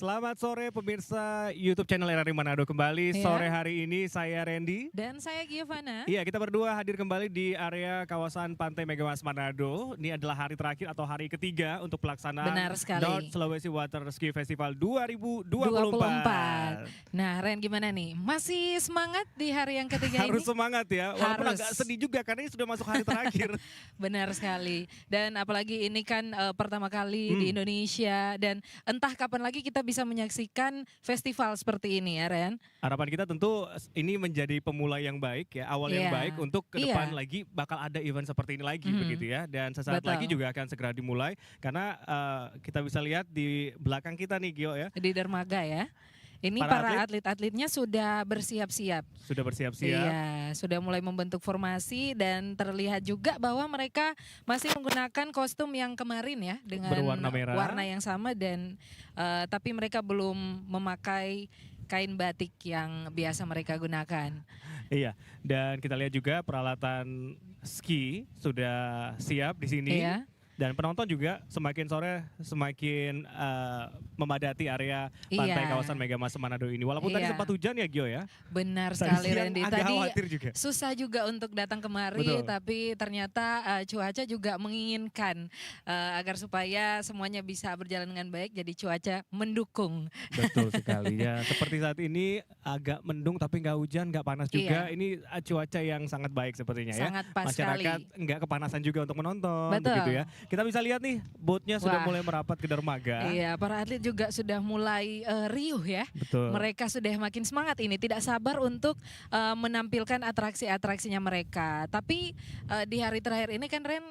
Selamat sore pemirsa YouTube channel RRI Manado kembali. Iya. Sore hari ini saya Randy. Dan saya Giovanna. Iya, kita berdua hadir kembali di area kawasan Pantai Megamas Manado. Ini adalah hari terakhir atau hari ketiga untuk pelaksanaan Benar sekali. North Sulawesi Water Ski Festival 2024. 24. Nah, Ren gimana nih? Masih semangat di hari yang ketiga Harus ini? semangat ya, walaupun Harus. agak sedih juga karena ini sudah masuk hari terakhir. Benar sekali. Dan apalagi ini kan pertama kali di Indonesia dan entah kapan lagi kita bisa menyaksikan festival seperti ini ya, Ren. Harapan kita tentu ini menjadi pemula yang baik ya, awal yang Iya. baik untuk ke depan Iya. lagi bakal ada event seperti ini lagi begitu ya. Dan sesaat Betul. lagi juga akan segera dimulai karena kita bisa lihat di belakang kita nih Gio ya, Di dermaga ya. Ini Para para atlet-atletnya sudah bersiap-siap. sudah bersiap-siap. Iya, sudah mulai membentuk formasi dan terlihat juga bahwa mereka masih menggunakan kostum yang kemarin ya dengan Berwarna merah. warna yang sama dan tapi mereka belum memakai kain batik yang biasa mereka gunakan. Iya, dan kita lihat juga peralatan ski sudah siap di sini. Iya. Dan penonton juga semakin sore semakin memadati area pantai Iya. kawasan Megamas Manado ini. Walaupun tadi Iya. sempat hujan ya Gio ya. Benar Tadi sekali siang Randy. agak Tadi khawatir juga. susah juga untuk datang kemari, Betul. tapi ternyata cuaca juga menginginkan agar supaya semuanya bisa berjalan dengan baik. Jadi cuaca mendukung. Betul sekali ya. Seperti saat ini agak mendung tapi nggak hujan, nggak panas juga. Iya. Ini cuaca yang sangat baik sepertinya ya. Sangat pas Masyarakat sekali. nggak kepanasan juga untuk menonton Betul. begitu ya. Kita bisa lihat nih boatnya sudah Wah. mulai merapat ke dermaga. Iya, para atlet juga sudah mulai riuh ya. Betul. Mereka sudah makin semangat ini, tidak sabar untuk menampilkan atraksi-atraksinya mereka. Tapi di hari terakhir ini kan Ren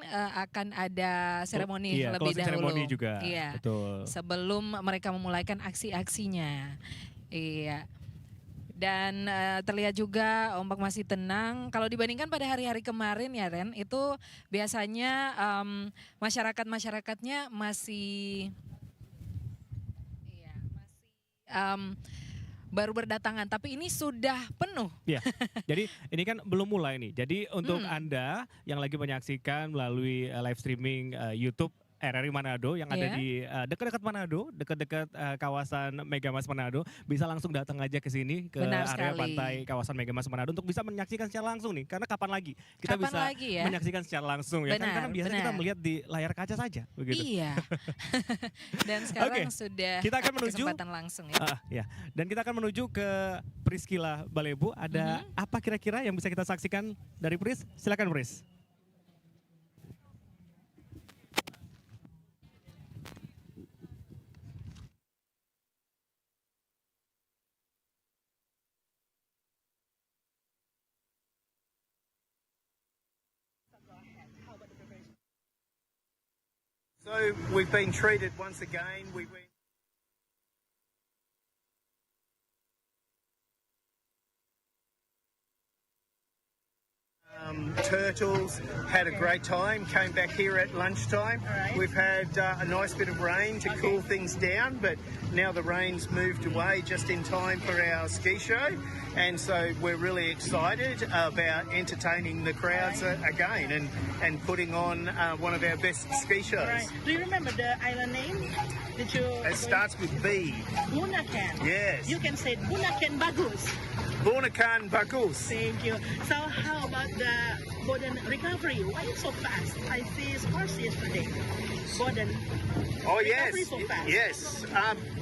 akan ada seremoni Iya, lebih closing dahulu. ceremony juga. Iya. Betul. Sebelum mereka memulaikan aksi-aksinya. Iya. Dan terlihat juga ombak masih tenang. Kalau dibandingkan pada hari-hari kemarin ya Ren, itu biasanya masyarakat-masyarakatnya masih baru berdatangan. Tapi ini sudah penuh. Ya, jadi ini kan belum mulai nih. Jadi untuk Anda yang lagi menyaksikan melalui live streaming YouTube RRI Manado yang ada Iya. di dekat-dekat Manado, dekat-dekat kawasan Megamas Manado, bisa langsung datang aja ke sini ke Benar area sekali. pantai kawasan Megamas Manado untuk bisa menyaksikan secara langsung nih. Karena kapan lagi kita Kapan bisa lagi ya? menyaksikan secara langsung ya? Kan Benar, karena biasanya kita benar. melihat di layar kaca saja, begitu. Iya. Dan sekarang Oke, sudah kita akan menuju- kesempatan langsung ya. Ya, dan kita akan menuju ke Priscila Balebu. Ada apa kira-kira yang bisa kita saksikan dari Pris? Silakan Pris. So we've been treated once again. We went. Turtles had a great time, came back here at lunchtime. We've had a nice bit of rain to cool things down, but now the rain's moved away just in time for our ski show. And so we're really excited about entertaining the crowds again and putting on one of our best ski shows. Right. Do you remember the island name? Did you? It starts with B. Bunaken. Yes. You can say Bunaken Bagus. Bunakan Bagus. Thank you. So how about the Boden recovery? Why it's so fast? I see scores yesterday. Boden. Oh Recovery yes, so fast. yes.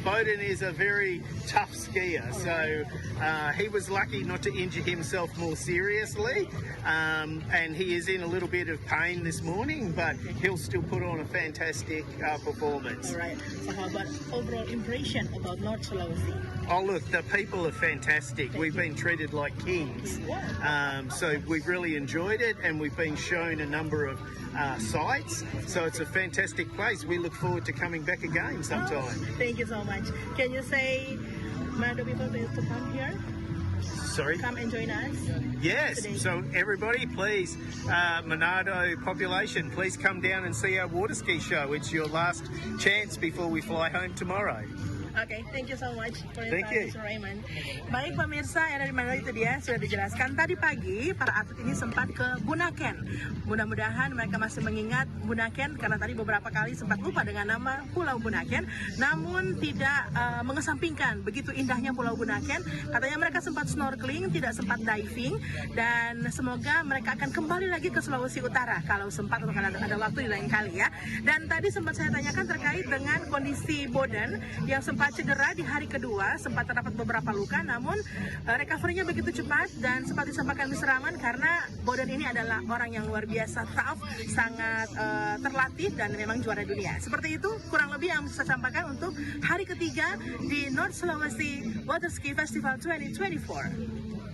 Bowden is a very tough skier, so he was lucky not to injure himself more seriously, and he is in a little bit of pain this morning, but he'll still put on a fantastic performance. All right. So how about overall impression about North Sulawesi? Oh look, the people are fantastic. We've been treated like kings, so we've really enjoyed it, and we've been shown a number of sites. So it's a fantastic place. We look forward to coming back again sometime. Thank you so much. Can you say Manado people to come here? Sorry. Come and join us. Yes, Today. so everybody please, Monado population, please come down and see our water ski show. It's your last chance before we fly home tomorrow. Oke, thank you so much for your Thank time, you. Mr. Raymond. Baik pemirsa, yang dari mana itu dia sudah dijelaskan tadi pagi para atlet ini sempat ke Bunaken. Mudah-mudahan mereka masih mengingat Bunaken karena tadi beberapa kali sempat lupa dengan nama Pulau Bunaken, namun tidak mengesampingkan begitu indahnya Pulau Bunaken. Katanya mereka sempat snorkeling, tidak sempat diving, dan semoga mereka akan kembali lagi ke Sulawesi Utara kalau sempat atau ada waktu di lain kali ya. Dan tadi sempat saya tanyakan terkait dengan kondisi Boden yang sempat cedera di hari kedua, sempat terdapat beberapa luka, namun recovery-nya begitu cepat dan sempat disampaikan Mr. Rahman karena Boden ini adalah orang yang luar biasa tough, sangat terlatih dan memang juara dunia. Seperti itu kurang lebih yang bisa saya sampaikan untuk hari ketiga di North Sulawesi Waterski Festival 2024.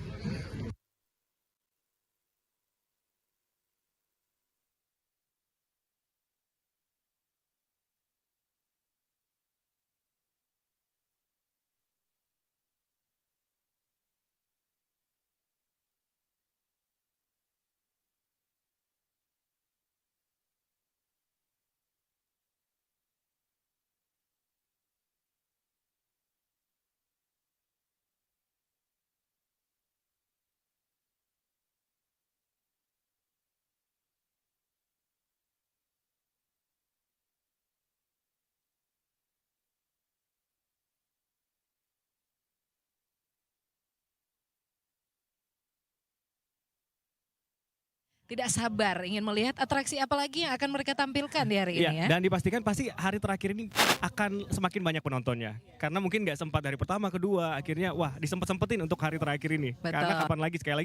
Tidak sabar ingin melihat atraksi apa lagi yang akan mereka tampilkan di hari Iya, ini ya. dan dipastikan pasti hari terakhir ini akan semakin banyak penontonnya. Karena mungkin nggak sempat hari pertama, kedua, akhirnya wah disempet-sempetin untuk hari terakhir ini. Betul. Karena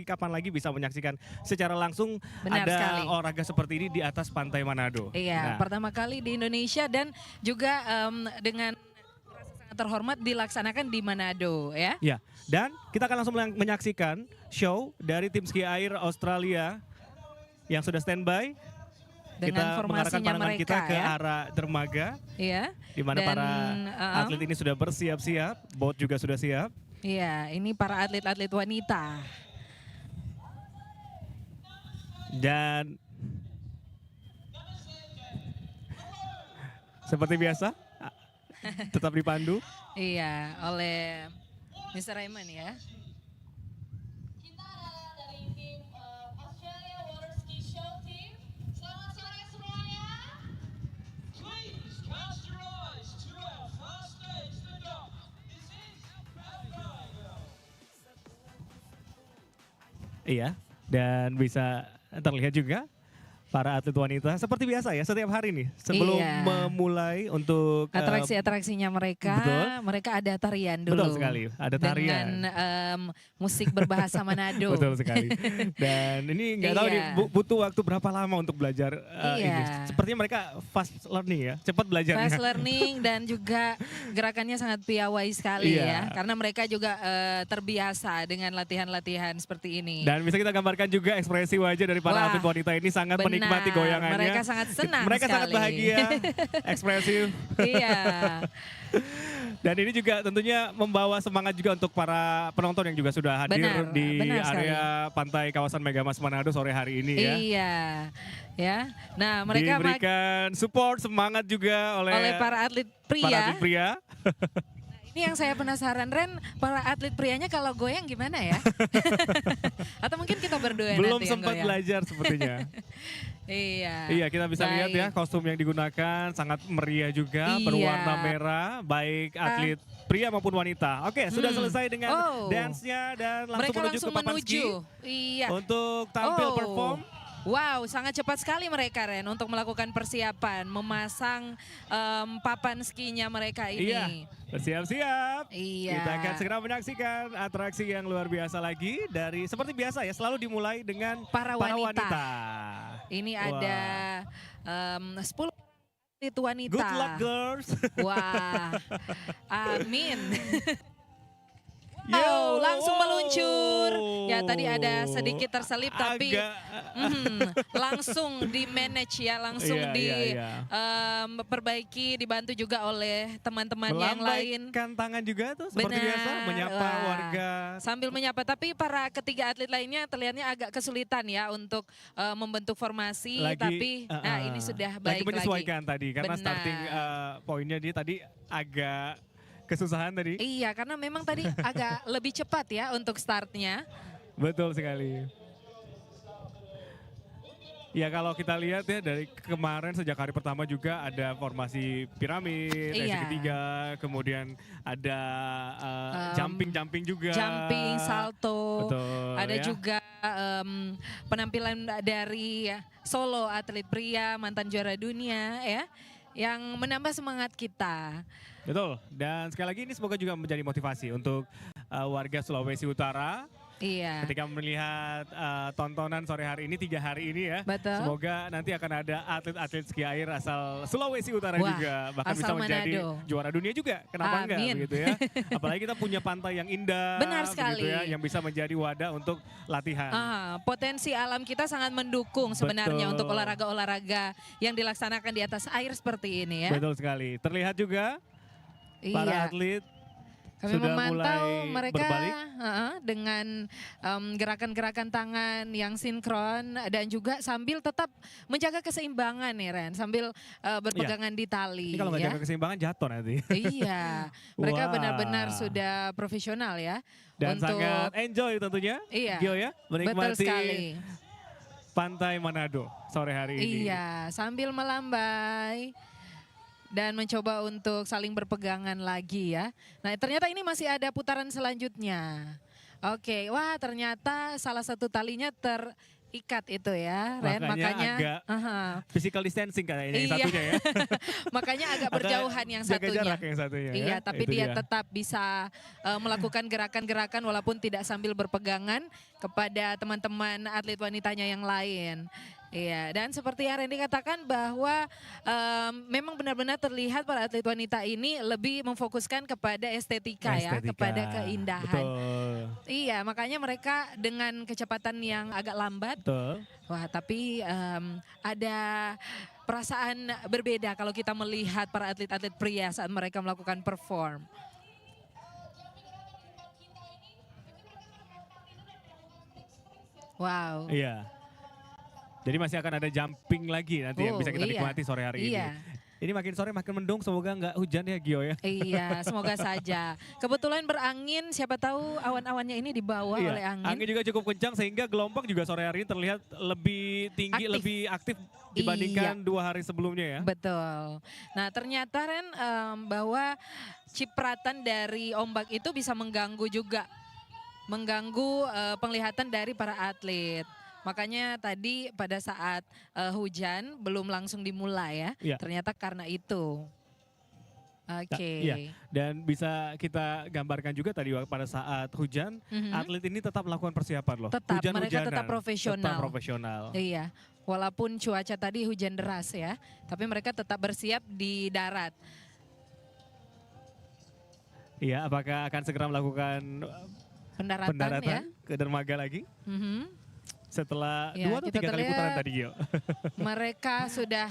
kapan lagi bisa menyaksikan secara langsung Benar ada sekali. olahraga seperti ini di atas pantai Manado. Iya, Nah, pertama kali di Indonesia dan juga dengan rasa sangat terhormat dilaksanakan di Manado ya. ya, dan kita akan langsung menyaksikan show dari tim ski air Australia yang sudah standby. Dengan Kita mengarahkan formasinya pandangan kita mereka ke ya. arah dermaga, Iya. di mana Dan, para atlet ini sudah bersiap-siap, boat juga sudah siap. Iya, ini para atlet-atlet wanita. Dan seperti biasa, tetap dipandu. Iya, oleh Mr. Raymond ya. Kita adalah dari tim Australia Water Ski Show Team. Selamat sore semuanya. Please cast your eyes to our fast stage, the dock. This is Manado. Iya, dan bisa terlihat juga para atlet wanita seperti biasa ya setiap hari nih sebelum Iya. memulai untuk Atraksi-atraksinya mereka, betul. mereka ada tarian dulu. betul sekali ada tarian. Dengan musik berbahasa Manado. Betul sekali. Dan ini nggak tahu nih Iya. butuh waktu berapa lama untuk belajar ini. Iya. Sepertinya mereka fast learning ya, cepat belajarnya. Fast learning dan juga gerakannya sangat piawai sekali Iya. ya. Karena mereka juga terbiasa dengan latihan-latihan seperti ini. Dan bisa kita gambarkan juga ekspresi wajah dari para Wah, atlet wanita ini sangat benar. menikmati goyangannya. Mereka sangat senang Mereka sangat sekali. bahagia, ekspresif. Iya. Dan ini juga tentunya membawa semangat juga untuk para penonton yang juga sudah hadir Benar, di benar sekali. area pantai kawasan Megamas Manado sore hari ini ya. Iya. Ya. Nah, mereka Diberikan support, semangat juga oleh para atlet pria. para atlet pria. Ini yang saya penasaran, Ren, para atlet prianya kalau goyang gimana ya? Atau mungkin kita berdua Belum nanti yang sempat goyang. belajar sepertinya. Iya. Iya, kita bisa lihat ya Baik. kostum yang digunakan sangat meriah juga, Iya. berwarna merah, baik atlet pria maupun wanita. Oke, sudah selesai dengan Oh. dance-nya dan langsung Mereka menuju langsung ke papan ski Iya. untuk tampil Oh. perform. Wow, sangat cepat sekali mereka Ren untuk melakukan persiapan, memasang papan skinya mereka ini. Iya, bersiap-siap. Iya. Kita akan segera menyaksikan atraksi yang luar biasa lagi dari seperti biasa ya, selalu dimulai dengan Para wanita. Ini Wah. ada 10 atlet wanita. Good luck girls. Wah, amin. Yo, Wow, langsung wow. meluncur. Ya tadi ada sedikit terselip tapi Agak- langsung di manage ya, langsung Iya, iya, diperbaiki, dibantu juga oleh teman-temannya yang lain. melambaikan tangan juga tuh seperti Benar. biasa menyapa Wah. warga. Sambil menyapa, tapi para ketiga atlet lainnya terlihatnya agak kesulitan ya untuk membentuk formasi, tapi nah ini sudah baik lagi menyesuaikan tadi karena Benar. starting poinnya dia tadi agak kesusahan tadi. Iya, karena memang tadi agak lebih cepat ya untuk startnya. Betul sekali. Ya kalau kita lihat ya dari kemarin sejak hari pertama juga ada formasi piramid, sesi Iya. ketiga, kemudian ada jumping juga. Jumping, salto, Betul, ada ya. juga penampilan dari solo atlet pria mantan juara dunia ya, yang menambah semangat kita. Betul. Dan sekali lagi ini semoga juga menjadi motivasi untuk warga Sulawesi Utara. Iya. Ketika melihat tontonan sore hari ini, 3 hari ini ya. Betul. Semoga nanti akan ada atlet-atlet ski air asal Sulawesi Utara Wah, juga. Bahkan bisa asal menjadi Manado. juara dunia juga. Kenapa enggak Amin. begitu ya. Apalagi kita punya pantai yang indah. Benar begitu sekali. ya, yang bisa menjadi wadah untuk latihan. Potensi alam kita sangat mendukung sebenarnya Betul. untuk olahraga-olahraga yang dilaksanakan di atas air seperti ini ya. Betul sekali. Terlihat juga para Iya. atlet Kami sudah memantau mulai mereka berbalik. dengan gerakan-gerakan tangan yang sinkron dan juga sambil tetap menjaga keseimbangan nih Ren, sambil berpegangan di tali. Ini kalau nggak ya. jaga keseimbangan jatuh nanti. Iya, mereka Wah. benar-benar sudah profesional ya. Dan untuk sangat enjoy tentunya. Iya, Gio ya, betul menikmati sekali. pantai Manado sore hari ini. Iya, sambil melambai dan mencoba untuk saling berpegangan lagi ya. Nah ternyata ini masih ada putaran selanjutnya. Oke, wah ternyata salah satu talinya terikat itu ya, Ren. Makanya agak physical distancing kayaknya yang Iya. satunya ya. Makanya agak berjauhan yang Jaga satunya. jarak yang satunya ya. Iya, tapi Itu dia tetap bisa melakukan gerakan-gerakan walaupun tidak sambil berpegangan kepada teman-teman atlet wanitanya yang lain. Iya, dan seperti yang Randy katakan bahwa memang benar-benar terlihat para atlet wanita ini lebih memfokuskan kepada estetika ya, kepada keindahan. Betul. Iya, makanya mereka dengan kecepatan yang agak lambat, Betul. wah tapi ada perasaan berbeda kalau kita melihat para atlet-atlet pria saat mereka melakukan perform. Wow. Iya. Jadi masih akan ada jumping lagi nanti yang bisa kita iya. nikmati sore hari Iya. ini. Ini makin sore makin mendung, semoga nggak hujan ya Gio ya. Iya, semoga saja. Kebetulan berangin, siapa tahu awan-awannya ini dibawa oleh angin. Angin juga cukup kencang sehingga gelombang juga sore hari ini terlihat lebih tinggi, Aktif. lebih aktif dibandingkan Iya. 2 hari sebelumnya ya. Betul. Nah ternyata Ren bahwa cipratan dari ombak itu bisa mengganggu juga. Mengganggu penglihatan dari para atlet. Makanya tadi pada saat hujan belum langsung dimulai ya. Iya. Ternyata karena itu. Oke. Iya. Dan bisa kita gambarkan juga tadi pada saat hujan, Mhm. atlet ini tetap melakukan persiapan loh. Tetap, mereka Hujan-hujanan, tetap profesional. Tetap profesional. Iya, walaupun cuaca tadi hujan deras ya, tapi mereka tetap bersiap di darat. Iya, apakah akan segera melakukan Pendaratan, ya. ke dermaga lagi Mhm. setelah Ya, 2 atau kita 3 kali putaran terlihat tadi Gio? Mereka sudah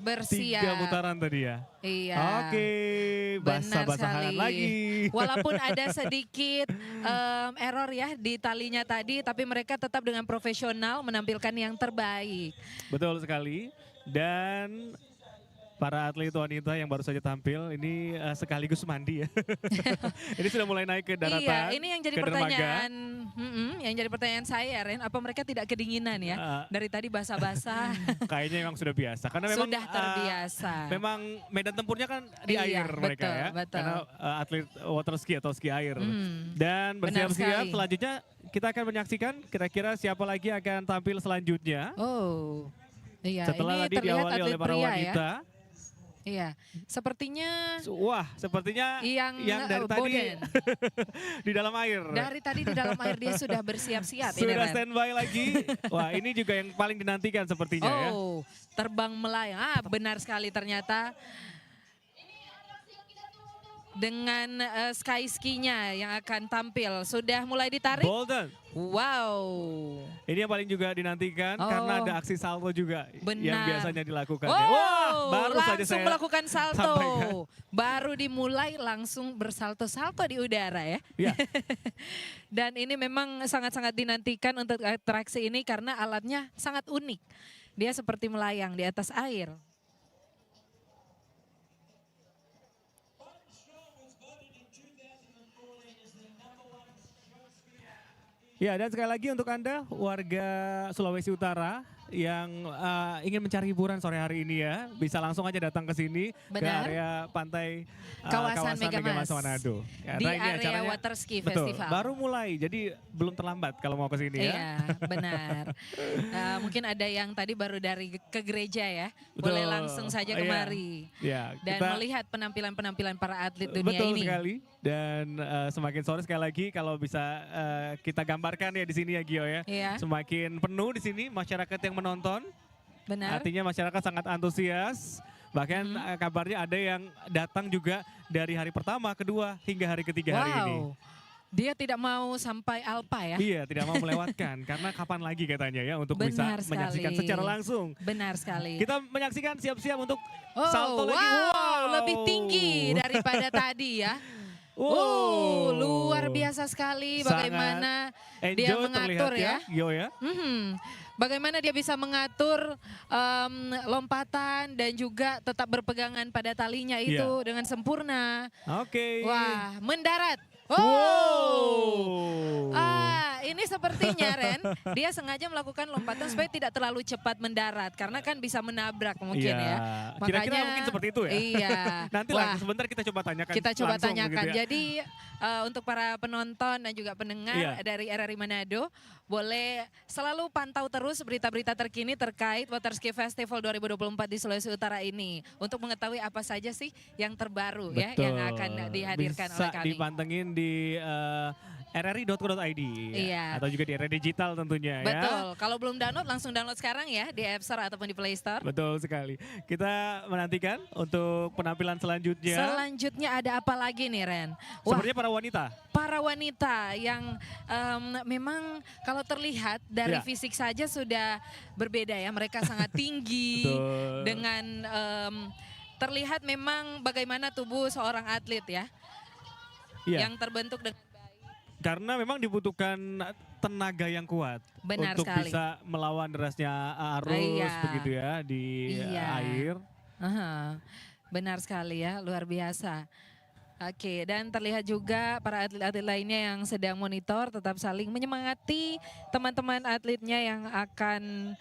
bersiap. 3 putaran tadi ya. Iya. Oke, Benar basah-basahan sekali. lagi. Walaupun ada sedikit error ya di talinya tadi, tapi mereka tetap dengan profesional menampilkan yang terbaik. Betul sekali. Dan para atlet wanita yang baru saja tampil ini sekaligus mandi ya. Ini sudah mulai naik ke daratan. Iya, ini yang jadi ke dermaga. pertanyaan, yang jadi pertanyaan saya, Ren, apa mereka tidak kedinginan ya? Dari tadi basah-basah. Kayaknya memang sudah biasa karena memang Sudah terbiasa. memang medan tempurnya kan di Iya, air mereka betul, ya. betul. Karena atlet water ski atau ski air. Hmm, Dan benar bersiap-siap sekali. selanjutnya kita akan menyaksikan kira-kira siapa lagi akan tampil selanjutnya. Oh, iya. Setelah Ini tadi terlihat diawali oleh atlet para pria wanita. ya. Iya, sepertinya Wah, sepertinya yang dari tadi Boden. di dalam air. Dari tadi di dalam air dia sudah bersiap-siap ini, Sudah Ren. standby lagi. Wah, ini juga yang paling dinantikan sepertinya ya. Oh, terbang melayang. Benar sekali ternyata. Dengan sky ski-nya yang akan tampil. Sudah mulai ditarik? Bolden. Wow. Ini yang paling juga dinantikan karena Oh. ada aksi salto juga yang Benar. biasanya dilakukan. Oh, ya. Wah, baru saja langsung saya melakukan salto. sampaikan. Baru dimulai langsung bersalto-salto di udara ya. Iya. Dan ini memang sangat-sangat dinantikan untuk atraksi ini karena alatnya sangat unik. Dia seperti melayang di atas air. Ya, dan sekali lagi untuk Anda warga Sulawesi Utara yang ingin mencari hiburan sore hari ini ya, bisa langsung aja datang ke sini ke Benar. area pantai Kawasan Megamas. Manado. Di Karena ini area acaranya- water ski Betul, festival. baru mulai, jadi belum terlambat kalau mau ke sini ya. Iya, benar. Mungkin ada yang tadi baru dari ke gereja ya, Betul. boleh langsung saja Iya. kemari. Ya, Dan melihat penampilan-penampilan para atlet dunia betul ini. sekali. Dan semakin sore sekali lagi kalau bisa kita gambarkan ya di sini ya Gio ya. Iya. Semakin penuh di sini masyarakat yang menonton. Benar. Artinya masyarakat sangat antusias. Bahkan kabarnya ada yang datang juga dari hari pertama, kedua hingga hari ketiga hari ini. Wow. Dia tidak mau sampai Alpa ya. Iya, tidak mau melewatkan karena kapan lagi katanya ya untuk Benar bisa menyaksikan sekali. secara langsung. Benar sekali. Kita menyaksikan siap-siap untuk Oh, salto lagi. wow, lebih tinggi daripada tadi ya. Oh, luar biasa sekali Sangat bagaimana dia Enjoy mengatur terlihat ya. Gio ya. Bagaimana dia bisa mengatur lompatan dan juga tetap berpegangan pada talinya itu Iya. dengan sempurna. Oke. Wah, mendarat. Wow. Oh. Ini sepertinya Ren, dia sengaja melakukan lompatan supaya tidak terlalu cepat mendarat karena kan bisa menabrak mungkin Iya. ya. Kira-kira mungkin seperti itu ya. Iya. Nanti Wah, sebentar kita coba tanyakan. kita coba langsung tanyakan. begitu ya. Jadi untuk para penonton dan juga pendengar Iya. dari RRI Manado, boleh selalu pantau terus berita-berita terkini terkait Water Ski Festival 2024 di Sulawesi Utara ini untuk mengetahui apa saja sih yang terbaru ya yang akan dihadirkan Bisa oleh kami. dipantengin di rri.co.id Iya. atau juga di RRI Digital tentunya ya. Betul. Kalau belum download langsung download sekarang ya di App Store ataupun di Play Store. Betul sekali. Kita menantikan untuk penampilan selanjutnya. Selanjutnya ada apa lagi nih Ren? Wah, Sepertinya para wanita. para wanita yang memang kalau terlihat dari Ya. fisik saja sudah berbeda ya. Mereka sangat tinggi Betul. dengan terlihat memang bagaimana tubuh seorang atlet ya. Iya. Yang terbentuk dengan baik. Karena memang dibutuhkan tenaga yang kuat Benar untuk sekali. bisa melawan derasnya arus Iya. begitu ya di Iya. air. Aha, benar sekali ya, luar biasa. Oke, dan terlihat juga para atlet-atlet lainnya yang sedang monitor tetap saling menyemangati teman-teman atletnya yang akan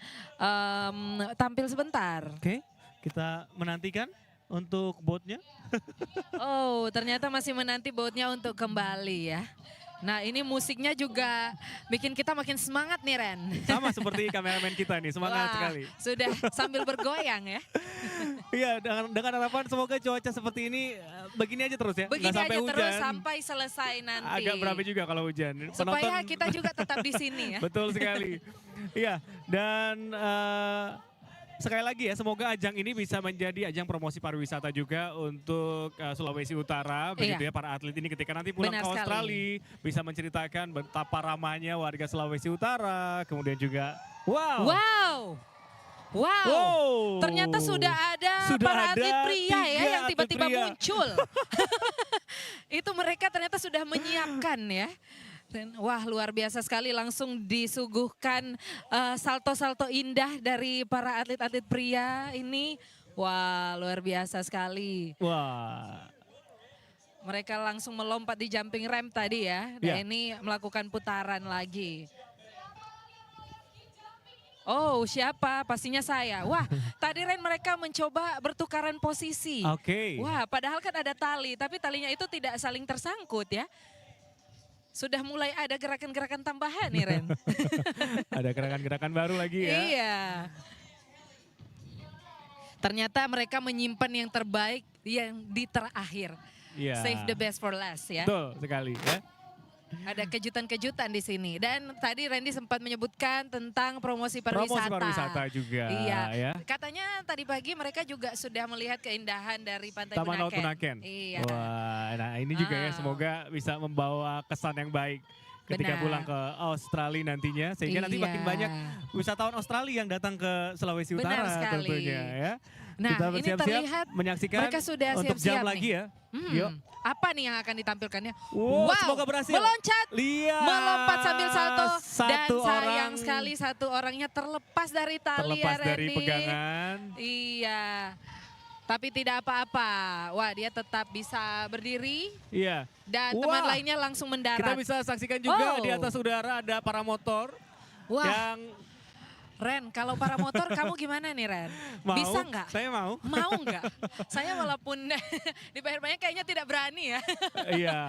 tampil sebentar. Oke, kita menantikan untuk boatnya. Oh, ternyata masih menanti boatnya untuk kembali ya. Nah, ini musiknya juga bikin kita makin semangat nih Ren. Sama seperti kameramen kita nih, semangat Wah, sekali. sudah sambil bergoyang ya. Iya, dengan harapan semoga cuaca seperti ini begini aja terus ya. Nggak Begini sampai aja hujan. terus sampai selesai nanti. Agak berapi juga kalau hujan. Supaya kita juga tetap di sini ya. Betul sekali. Iya, dan sekali lagi ya, semoga ajang ini bisa menjadi ajang promosi pariwisata juga untuk Sulawesi Utara. Begitu Iya. ya para atlet ini ketika nanti pulang Benar ke sekali. Australia bisa menceritakan betapa ramahnya warga Sulawesi Utara. Kemudian juga, wow. Wow. Wow. Wow. Ternyata sudah ada Sudah para ada atlet pria ya 3 yang atlet tiba-tiba pria. muncul. Itu mereka ternyata sudah menyiapkan ya. Dan, wah luar biasa sekali langsung disuguhkan salto-salto indah dari para atlet-atlet pria ini. Wah luar biasa sekali. Wah. Mereka langsung melompat di jumping ramp tadi ya. Iya. Dan ini melakukan putaran lagi. Oh siapa? Pastinya saya. Wah tadi Ren mereka mencoba bertukaran posisi. Oke. Wah padahal kan ada tali, tapi talinya itu tidak saling tersangkut ya. Sudah mulai ada gerakan-gerakan tambahan nih Ren. Ada gerakan-gerakan baru lagi ya. Iya. Ternyata mereka menyimpan yang terbaik yang di terakhir. Iya. Save the best for last ya. Betul sekali ya. Ada kejutan-kejutan di sini. Dan tadi Randy sempat menyebutkan tentang promosi pariwisata. Promosi pariwisata juga Iya. ya. Katanya tadi pagi mereka juga sudah melihat keindahan dari Pantai Taman Laut Bunaken. Bunaken. Iya. Wah, nah ini juga ya Ah. semoga bisa membawa kesan yang baik ketika Benar. pulang ke Australia nantinya. Sehingga nanti Iya. makin banyak wisatawan Australia yang datang ke Sulawesi Benar Utara sekali. tentunya ya. Nah, Kita ini bersiap-siap terlihat menyaksikan mereka sudah untuk siap-siap jam lagi nih. ya. Yuk. Apa nih yang akan ditampilkannya? Wow, semoga berhasil. Meloncat, Lihat. melompat sambil salto. Dan Satu sayang orang sekali satu orangnya terlepas dari tali terlepas ya dari Randy. pegangan. Iya. Tapi tidak apa-apa. Wah, dia tetap bisa berdiri Iya. dan Wah, teman lainnya langsung Kita mendarat. bisa saksikan juga Oh. di atas udara ada paramotor Wah, yang Ren, kalau para motor kamu gimana nih, Ren? mau. Bisa nggak? Saya mau. Mau nggak? Saya walaupun dibayar banyak kayaknya tidak berani ya. Iya.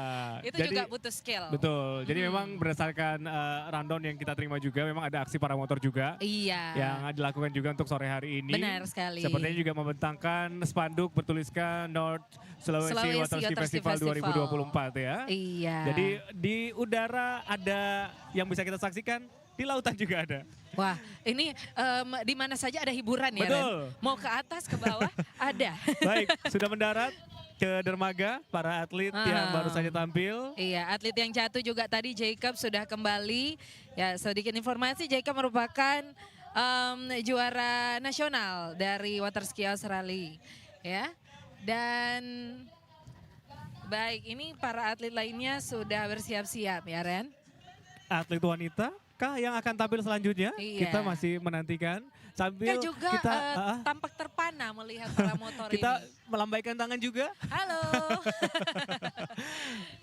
Itu Jadi- juga butuh skill. Betul. Jadi memang berdasarkan rundown yang kita terima juga, memang ada aksi paramotor juga Iya. yang dilakukan juga untuk sore hari ini. Benar sekali. Sepertinya juga membentangkan spanduk bertuliskan North Sulawesi Sulawesi Waterski Waterski Festival Festival. 2024 ya. Iya. Jadi di udara ada yang bisa kita saksikan, di lautan juga ada. Wah, ini di mana saja ada hiburan ya, Betul. Ren? Mau ke atas, ke bawah, ada. Baik, sudah mendarat ke dermaga para atlet yang Ah. baru saja tampil. Iya, atlet yang jatuh juga tadi Jacob sudah kembali. Ya, sedikit informasi, Jacob merupakan juara nasional dari Waterski Australia. Ya, dan baik, ini para atlet lainnya sudah bersiap-siap ya, Ren? Atlet wanita kah yang akan tampil selanjutnya? Iya. Kita masih menantikan sambil Kita juga kita tampak terpana melihat para motor kita ini. melambaikan tangan juga. Halo.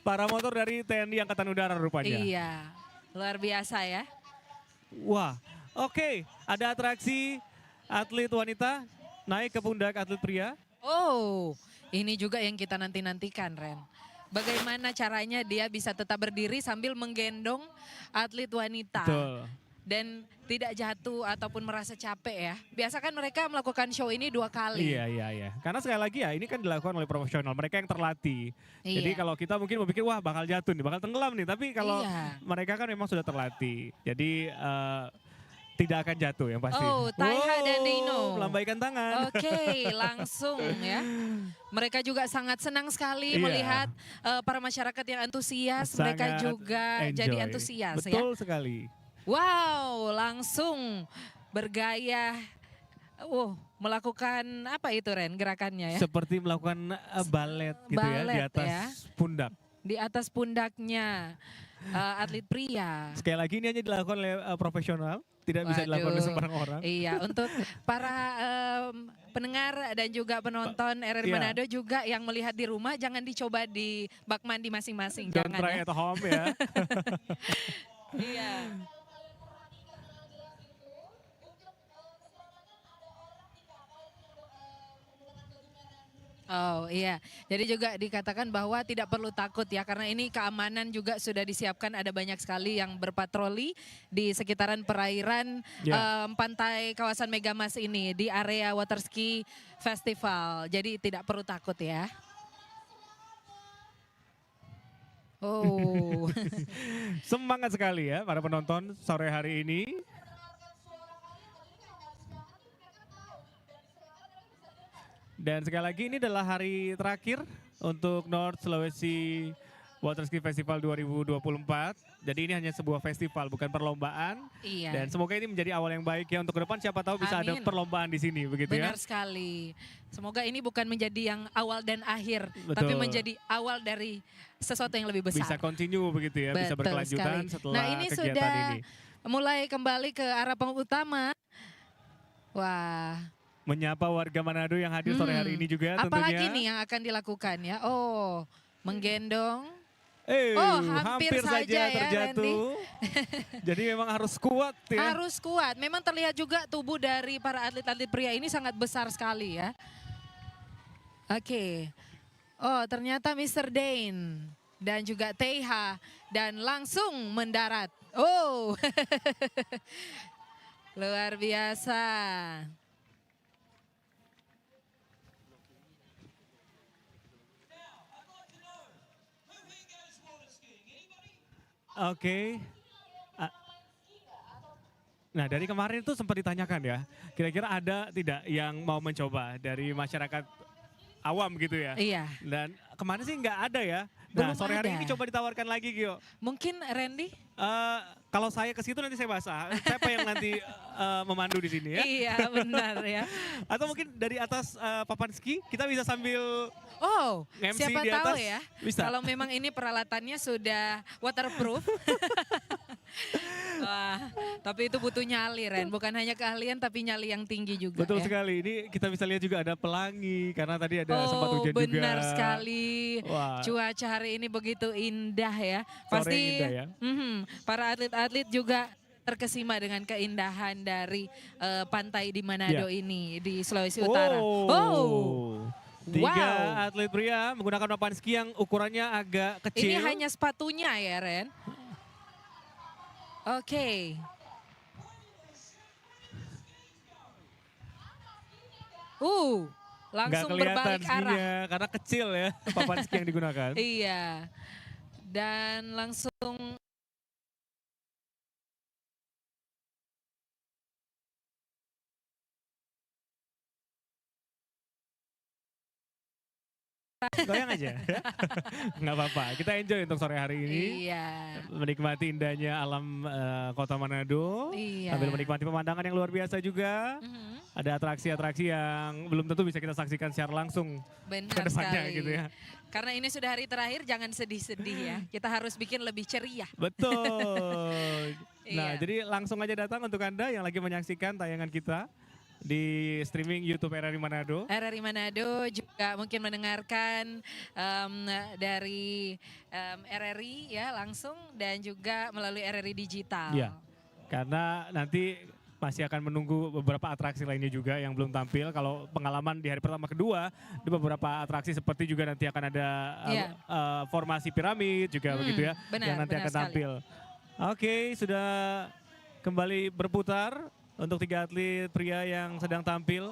Para motor dari TNI Angkatan Udara rupanya. Iya, luar biasa ya. Wah, oke. Ada atraksi atlet wanita naik ke pundak atlet pria. Oh, ini juga yang kita nanti-nantikan, Ren. Bagaimana caranya dia bisa tetap berdiri sambil menggendong atlet wanita. Betul. Dan tidak jatuh ataupun merasa capek ya. Biasa kan mereka melakukan show ini 2 kali. Iya. Karena sekali lagi ya, ini kan dilakukan oleh profesional. Mereka yang terlatih. Iya. Jadi kalau kita mungkin berpikir, wah bakal jatuh nih, bakal tenggelam nih. Tapi kalau Iya. mereka kan memang sudah terlatih. Jadi tidak akan jatuh yang pasti. Oh, Taiha dan Dino. Melambaikan tangan. Oke, langsung ya. Mereka juga sangat senang sekali Iya. melihat para masyarakat yang antusias. Mereka Sangat juga jadi enjoy. antusias ya. Betul sekali. Wow, langsung bergaya. Melakukan apa itu, Ren, gerakannya ya? Seperti melakukan balet gitu ya di Balet atas ya. pundak. Di atas pundaknya atlet pria. Sekali lagi ini hanya dilakukan oleh profesional, tidak bisa dilakukan oleh Waduh. sembarang orang. Iya, untuk para pendengar dan juga penonton RRI Iya. Manado juga yang melihat di rumah, jangan dicoba di bak mandi masing-masing. Don't Jangan try ya. at home ya. Iya. Oh iya, jadi juga dikatakan bahwa tidak perlu takut ya, karena ini keamanan juga sudah disiapkan, ada banyak sekali yang berpatroli di sekitaran perairan Ya. pantai kawasan Megamas ini di area Waterski Festival, jadi tidak perlu takut ya. Oh, Semangat sekali ya para penonton sore hari ini. Dan sekali lagi ini adalah hari terakhir untuk North Sulawesi Waterski Festival 2024. Jadi ini hanya sebuah festival, bukan perlombaan. iya. Dan semoga ini menjadi awal yang baik ya untuk ke depan. Siapa tahu bisa ada Amin. perlombaan di sini, begitu Benar ya? sekali. Semoga ini bukan menjadi yang awal dan akhir, Betul. tapi menjadi awal dari sesuatu yang lebih besar. Bisa continue begitu ya, bisa Betul berkelanjutan sekali. setelah Nah, ini kegiatan sudah ini. mulai kembali ke arah panggung utama. Wah, Menyapa warga Manado yang hadir sore hari ini juga tentunya. apalagi nih yang akan dilakukan ya? Oh, menggendong. Eh, Oh, hampir hampir saja saja ya, terjatuh. Jadi memang harus kuat ya. Harus kuat. Memang terlihat juga tubuh dari para atlet-atlet pria ini sangat besar sekali ya. Oke. Oh, ternyata Mr. Dane dan juga Teiha dan langsung mendarat. Oh. Luar biasa. Now, I'd like to know, who here goes water skiing? Anybody? Oke. Ah. Nah, dari kemarin itu sempat ditanyakan ya, kira-kira ada tidak yang mau mencoba dari masyarakat awam gitu ya? Iya. Dan kemarin sih nggak ada ya. Belum Nah, sore hari ada. ini coba ditawarkan lagi, Gio. Mungkin Randy? Kalau saya ke situ nanti saya basah. Siapa yang nanti memandu di sini ya? Iya, benar ya. Atau mungkin dari atas papan ski kita bisa sambil Oh, MC siapa di tahu atas, ya. bisa. Kalau memang ini peralatannya sudah waterproof. Wah, tapi itu butuh nyali Ren, bukan hanya keahlian tapi nyali yang tinggi juga Betul ya. sekali. Ini kita bisa lihat juga ada pelangi karena tadi ada sempat hujan juga. Benar sekali. Wah. Cuaca hari ini begitu indah ya. Sore Pasti yang indah ya. para atlet-atlet juga terkesima dengan keindahan dari pantai di Manado Ya. ini di Sulawesi Utara. Tiga Wow. atlet pria menggunakan papan ski yang ukurannya agak kecil. Ini hanya sepatunya ya Ren. Oke. Nggak Langsung kelihatan berbalik arah. skinya karena kecil ya papan ski yang digunakan. Iya. Dan langsung Goyang aja. Nggak apa-apa. Kita enjoy untuk sore hari ini. iya. Menikmati indahnya alam kota Manado. Iya. Sambil menikmati pemandangan yang luar biasa juga. Mhm. Ada atraksi-atraksi yang belum tentu bisa kita saksikan secara langsung ke Benar depannya sekali. gitu ya. Karena ini sudah hari terakhir, jangan sedih-sedih ya. Kita harus bikin lebih ceria. Betul. Nah, Iya. jadi langsung aja datang untuk Anda yang lagi menyaksikan tayangan kita di streaming YouTube RRI Manado. RRI Manado juga mungkin mendengarkan dari RRI ya langsung dan juga melalui RRI Digital. Iya. Karena nanti masih akan menunggu beberapa atraksi lainnya juga yang belum tampil. Kalau pengalaman di hari pertama kedua, di beberapa atraksi seperti juga nanti akan ada Iya. formasi piramid juga begitu ya, benar, yang nanti benar akan sekali. tampil. Oke, sudah kembali berputar untuk tiga atlet pria yang sedang tampil,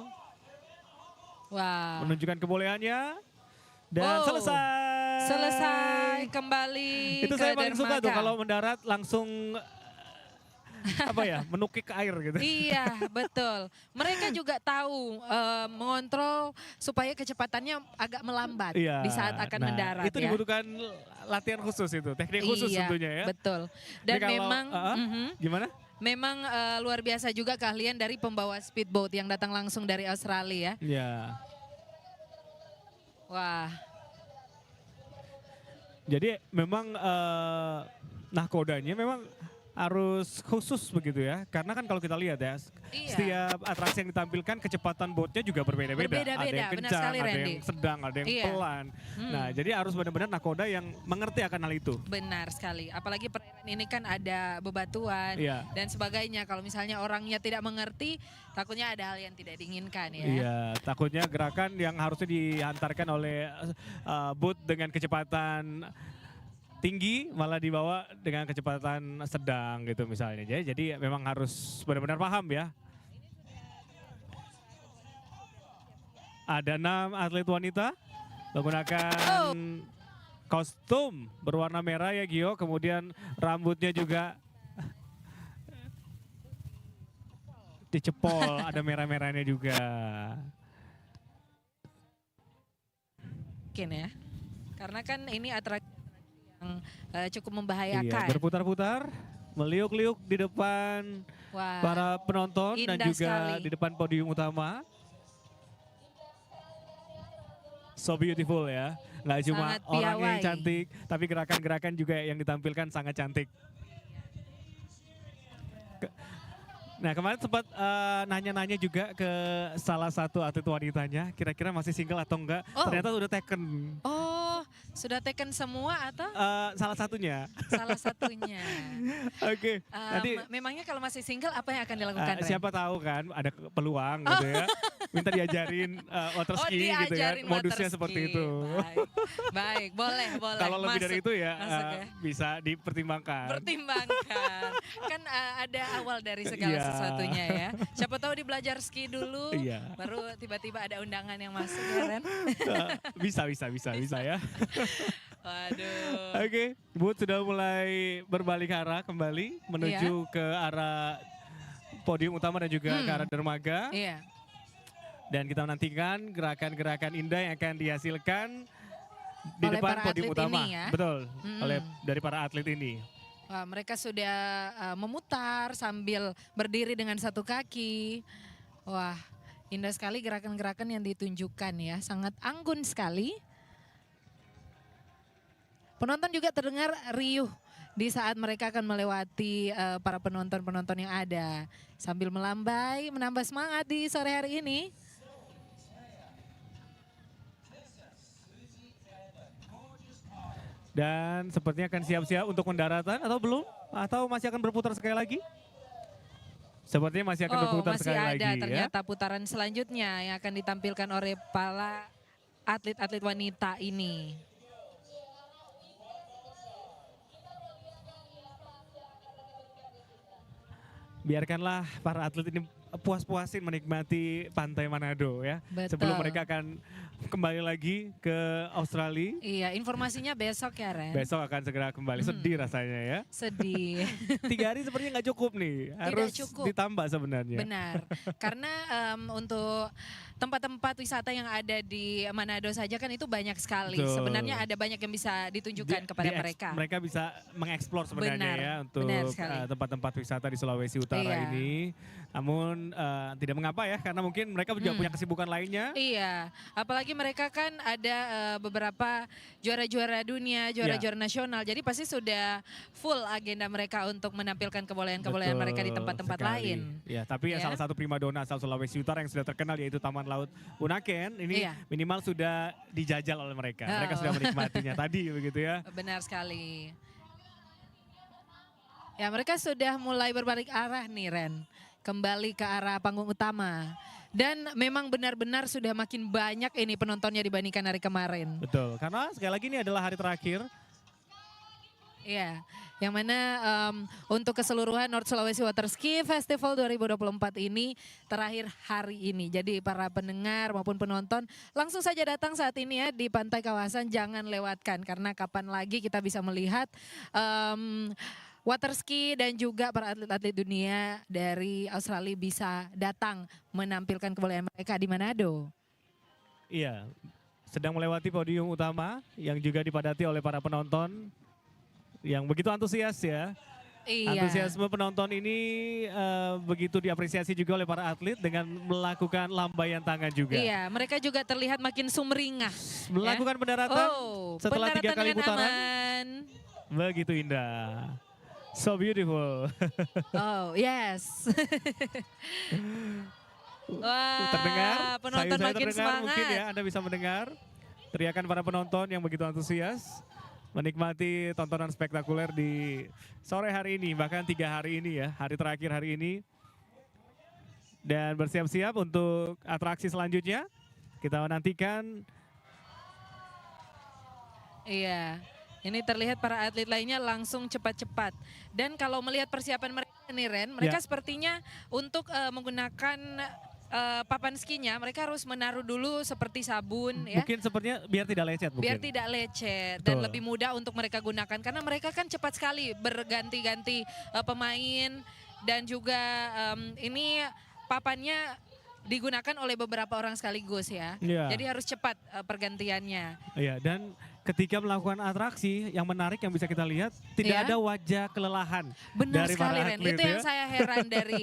Wah. menunjukkan kebolehannya dan Wow. selesai. Selesai kembali Itu ke saya paling suka tuh dermaga. kalau mendarat langsung apa ya, menukik ke air gitu. Iya, betul. Mereka juga tahu mengontrol supaya kecepatannya agak melambat Iya. di saat akan Nah, mendarat itu ya. dibutuhkan latihan khusus itu, teknik khusus Iya, tentunya ya. betul. Jadi Dan kalau- memang Gimana? memang luar biasa juga keahlian dari pembawa speedboat yang datang langsung dari Australia. Ya. Wah, Jadi memang nahkodanya memang harus khusus begitu ya. Karena kan kalau kita lihat ya, Iya. setiap atraksi yang ditampilkan kecepatan boatnya juga berbeda-beda. Ada Berbeda-beda, yang benar kencang, sekali, ada Randy. yang sedang, ada yang Iya. pelan. Nah, jadi harus benar-benar nahkoda yang mengerti akan hal itu. benar sekali. Apalagi perairan ini kan ada bebatuan Iya. dan sebagainya. Kalau misalnya orangnya tidak mengerti, takutnya ada hal yang tidak diinginkan ya. Iya, takutnya gerakan yang harusnya dihantarkan oleh boot dengan kecepatan tinggi malah dibawa dengan kecepatan sedang gitu misalnya. Jadi memang harus benar-benar paham ya. Ada 6 atlet wanita menggunakan kostum berwarna merah ya Gio, kemudian rambutnya juga dicepol, ada merah-merahnya juga. Mungkin ya. Karena kan ini atraksi yang cukup Iya, membahayakan. berputar-putar, meliuk-liuk di depan Wah, para penonton dan indah juga sekali. di depan podium utama. So beautiful ya, nggak cuma Sangat orang yang piawai. cantik, tapi gerakan-gerakan juga yang ditampilkan sangat cantik. Nah kemarin sempat nanya-nanya juga ke salah satu atlet wanitanya, kira-kira masih single atau enggak? Oh. Ternyata udah taken. Oh, sudah taken semua atau Salah satunya. salah satunya? Oke, nanti Memangnya kalau masih single apa yang akan dilakukan? Ren? siapa tahu kan ada peluang gitu ya. Minta diajarin water ski gitu kan. diajarin Modusnya water seperti ski. itu. Baik, baik, boleh, boleh. Kalau lebih dari Masuk, itu ya masuk ya. bisa dipertimbangkan. Pertimbangkan. Kan ada awal dari segala Iya. sesuatunya ya. Siapa tahu di belajar ski dulu, Iya. baru tiba-tiba ada undangan yang masuk ya Ren. Bisa ya. Waduh. Oke, Boot sudah mulai berbalik arah kembali menuju Iya. ke arah podium utama dan juga ke arah dermaga. Iya. Dan kita menantikan gerakan-gerakan indah yang akan dihasilkan di Oleh depan para podium atlet utama. ini ya. Betul, oleh dari para atlet ini. Wah, mereka sudah memutar sambil berdiri dengan satu kaki. Wah, indah sekali gerakan-gerakan yang ditunjukkan ya, sangat anggun sekali. Penonton juga terdengar riuh di saat mereka akan melewati para penonton-penonton yang ada. Sambil melambai, menambah semangat di sore hari ini. Dan sepertinya akan siap-siap untuk mendaratan atau belum? Atau masih akan berputar sekali lagi? Sepertinya masih akan berputar masih sekali ada lagi ya. ternyata putaran selanjutnya yang akan ditampilkan oleh para atlet-atlet wanita ini. Biarkanlah para atlet ini puas-puasin menikmati pantai Manado ya. Betul. Sebelum mereka akan kembali lagi ke Australia. Iya, informasinya besok ya Ren. Besok akan segera kembali. Sedih rasanya ya. Sedih. 3 hari sepertinya nggak cukup nih. Harus cukup. ditambah sebenarnya. Benar, karena untuk tempat-tempat wisata yang ada di Manado saja kan itu banyak sekali. Betul. Sebenarnya ada banyak yang bisa ditunjukkan kepada mereka. Mereka bisa mengeksplor sebenarnya Benar, ya untuk benar sekali. tempat-tempat wisata di Sulawesi Utara Iya. ini. Namun tidak mengapa ya, karena mungkin mereka juga punya kesibukan lainnya. Iya, apalagi mereka kan ada beberapa juara-juara dunia, juara-juara nasional. Jadi pasti sudah full agenda mereka untuk menampilkan kebolehan-kebolehan mereka di Betul tempat-tempat sekali. lain. Ya, tapi Ya. salah satu primadona asal Sulawesi Utara yang sudah terkenal yaitu Taman Laut Bunaken ini Iya. minimal sudah dijajal oleh mereka. Mereka Oh. sudah menikmatinya tadi begitu ya. Benar sekali. Ya, mereka sudah mulai berbalik arah nih Ren. Kembali ke arah panggung utama. Dan memang benar-benar sudah makin banyak ini penontonnya dibandingkan hari kemarin. Betul, karena sekali lagi ini adalah hari terakhir. Iya, yang mana untuk keseluruhan North Sulawesi Water Ski Festival 2024 ini terakhir hari ini. Jadi para pendengar maupun penonton langsung saja datang saat ini ya di pantai kawasan, jangan lewatkan karena kapan lagi kita bisa melihat water ski dan juga para atlet-atlet dunia dari Australia bisa datang menampilkan kebolehan mereka di Manado. Iya, sedang melewati podium utama yang juga dipadati oleh para penonton yang begitu antusias ya. Iya. Antusiasme penonton ini begitu diapresiasi juga oleh para atlet dengan melakukan lambaian tangan juga. Iya, mereka juga terlihat makin sumringah. Melakukan pendaratan setelah 3 kali dengan putaran. aman. Begitu indah. So beautiful. Oh, yes. Wah, Terdengar? penonton Saya makin terdengar semangat. mungkin ya, Anda bisa mendengar teriakan para penonton yang begitu antusias menikmati tontonan spektakuler di sore hari ini, bahkan 3 hari ini ya, hari terakhir hari ini. Dan bersiap-siap untuk atraksi selanjutnya. Kita menantikan. Iya. Ini terlihat para atlet lainnya langsung cepat-cepat. Dan kalau melihat persiapan mereka nih Ren, mereka Ya. sepertinya untuk menggunakan papan skinya, mereka harus menaruh dulu seperti sabun ya. Mungkin sepertinya biar tidak lecet mungkin. Biar tidak lecet dan Betul. lebih mudah untuk mereka gunakan. Karena mereka kan cepat sekali berganti-ganti pemain. Dan juga ini papannya digunakan oleh beberapa orang sekaligus ya. Iya. Jadi harus cepat pergantiannya. Iya, dan ketika melakukan atraksi yang menarik yang bisa kita lihat tidak Iya. ada wajah kelelahan Benar dari sekali para Ren, atlet itu yang ya. saya heran dari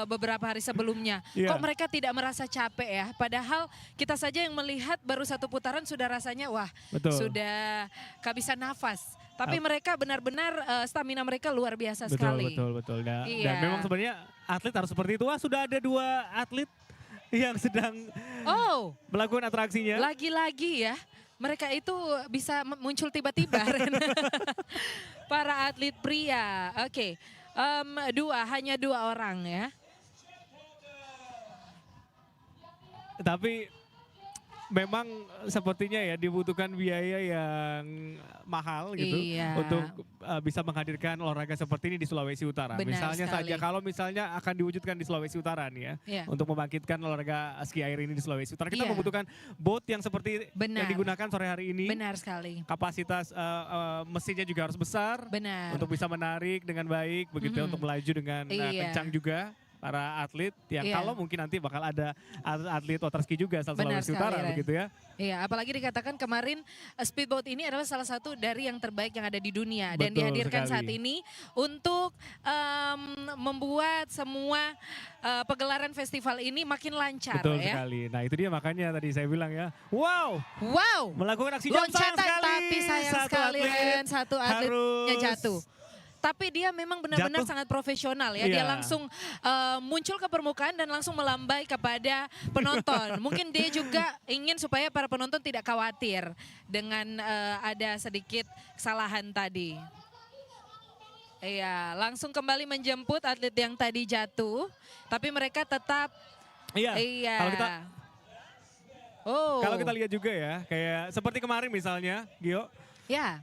beberapa hari sebelumnya. Iya. Kok mereka tidak merasa capek ya? Padahal kita saja yang melihat baru satu putaran sudah rasanya wah Betul. sudah kehabisan nafas. Tapi mereka benar-benar stamina mereka luar biasa Betul, sekali. betul. Dan Iya. memang sebenarnya atlet harus seperti itu. Wah, sudah ada 2 atlet yang sedang Oh, melakukan atraksinya. lagi-lagi ya. Mereka itu bisa muncul tiba-tiba Ren. Para atlet pria. Oke. Hanya dua orang ya. Tapi memang sepertinya ya dibutuhkan biaya yang mahal gitu Iya. untuk bisa menghadirkan olahraga seperti ini di Sulawesi Utara. Benar Misalnya sekali. saja kalau misalnya akan diwujudkan di Sulawesi Utara nih ya, Iya. untuk membangkitkan olahraga ski air ini di Sulawesi Utara, kita Iya. membutuhkan boat yang seperti Benar. yang digunakan sore hari ini. Benar sekali. Kapasitas mesinnya juga harus besar Benar. untuk bisa menarik dengan baik begitu ya, untuk melaju dengan Iya. kencang juga. para atlet yang Iya. kalau mungkin nanti bakal ada atlet water ski juga asal Benar Sulawesi sekali, Utara Ren. begitu ya. Iya, apalagi dikatakan kemarin speedboat ini adalah salah satu dari yang terbaik yang ada di dunia dan Betul dihadirkan sekali. saat ini untuk membuat semua pegelaran festival ini makin lancar Betul ya. sekali. Nah itu dia makanya tadi saya bilang ya, wow, Wow, melakukan aksi jump sayang loncatan sekali. tapi sayang Satu sekali Ren, satu atletnya harus jatuh. Tapi dia memang benar-benar jatuh. sangat profesional ya. Dia Iya. langsung muncul ke permukaan dan langsung melambai kepada penonton. Mungkin dia juga ingin supaya para penonton tidak khawatir dengan ada sedikit kesalahan tadi. Iya, langsung kembali menjemput atlet yang tadi jatuh. Tapi mereka tetap, Iya. iya. Kalau kita lihat juga ya, kayak seperti kemarin misalnya, Gio, Ya,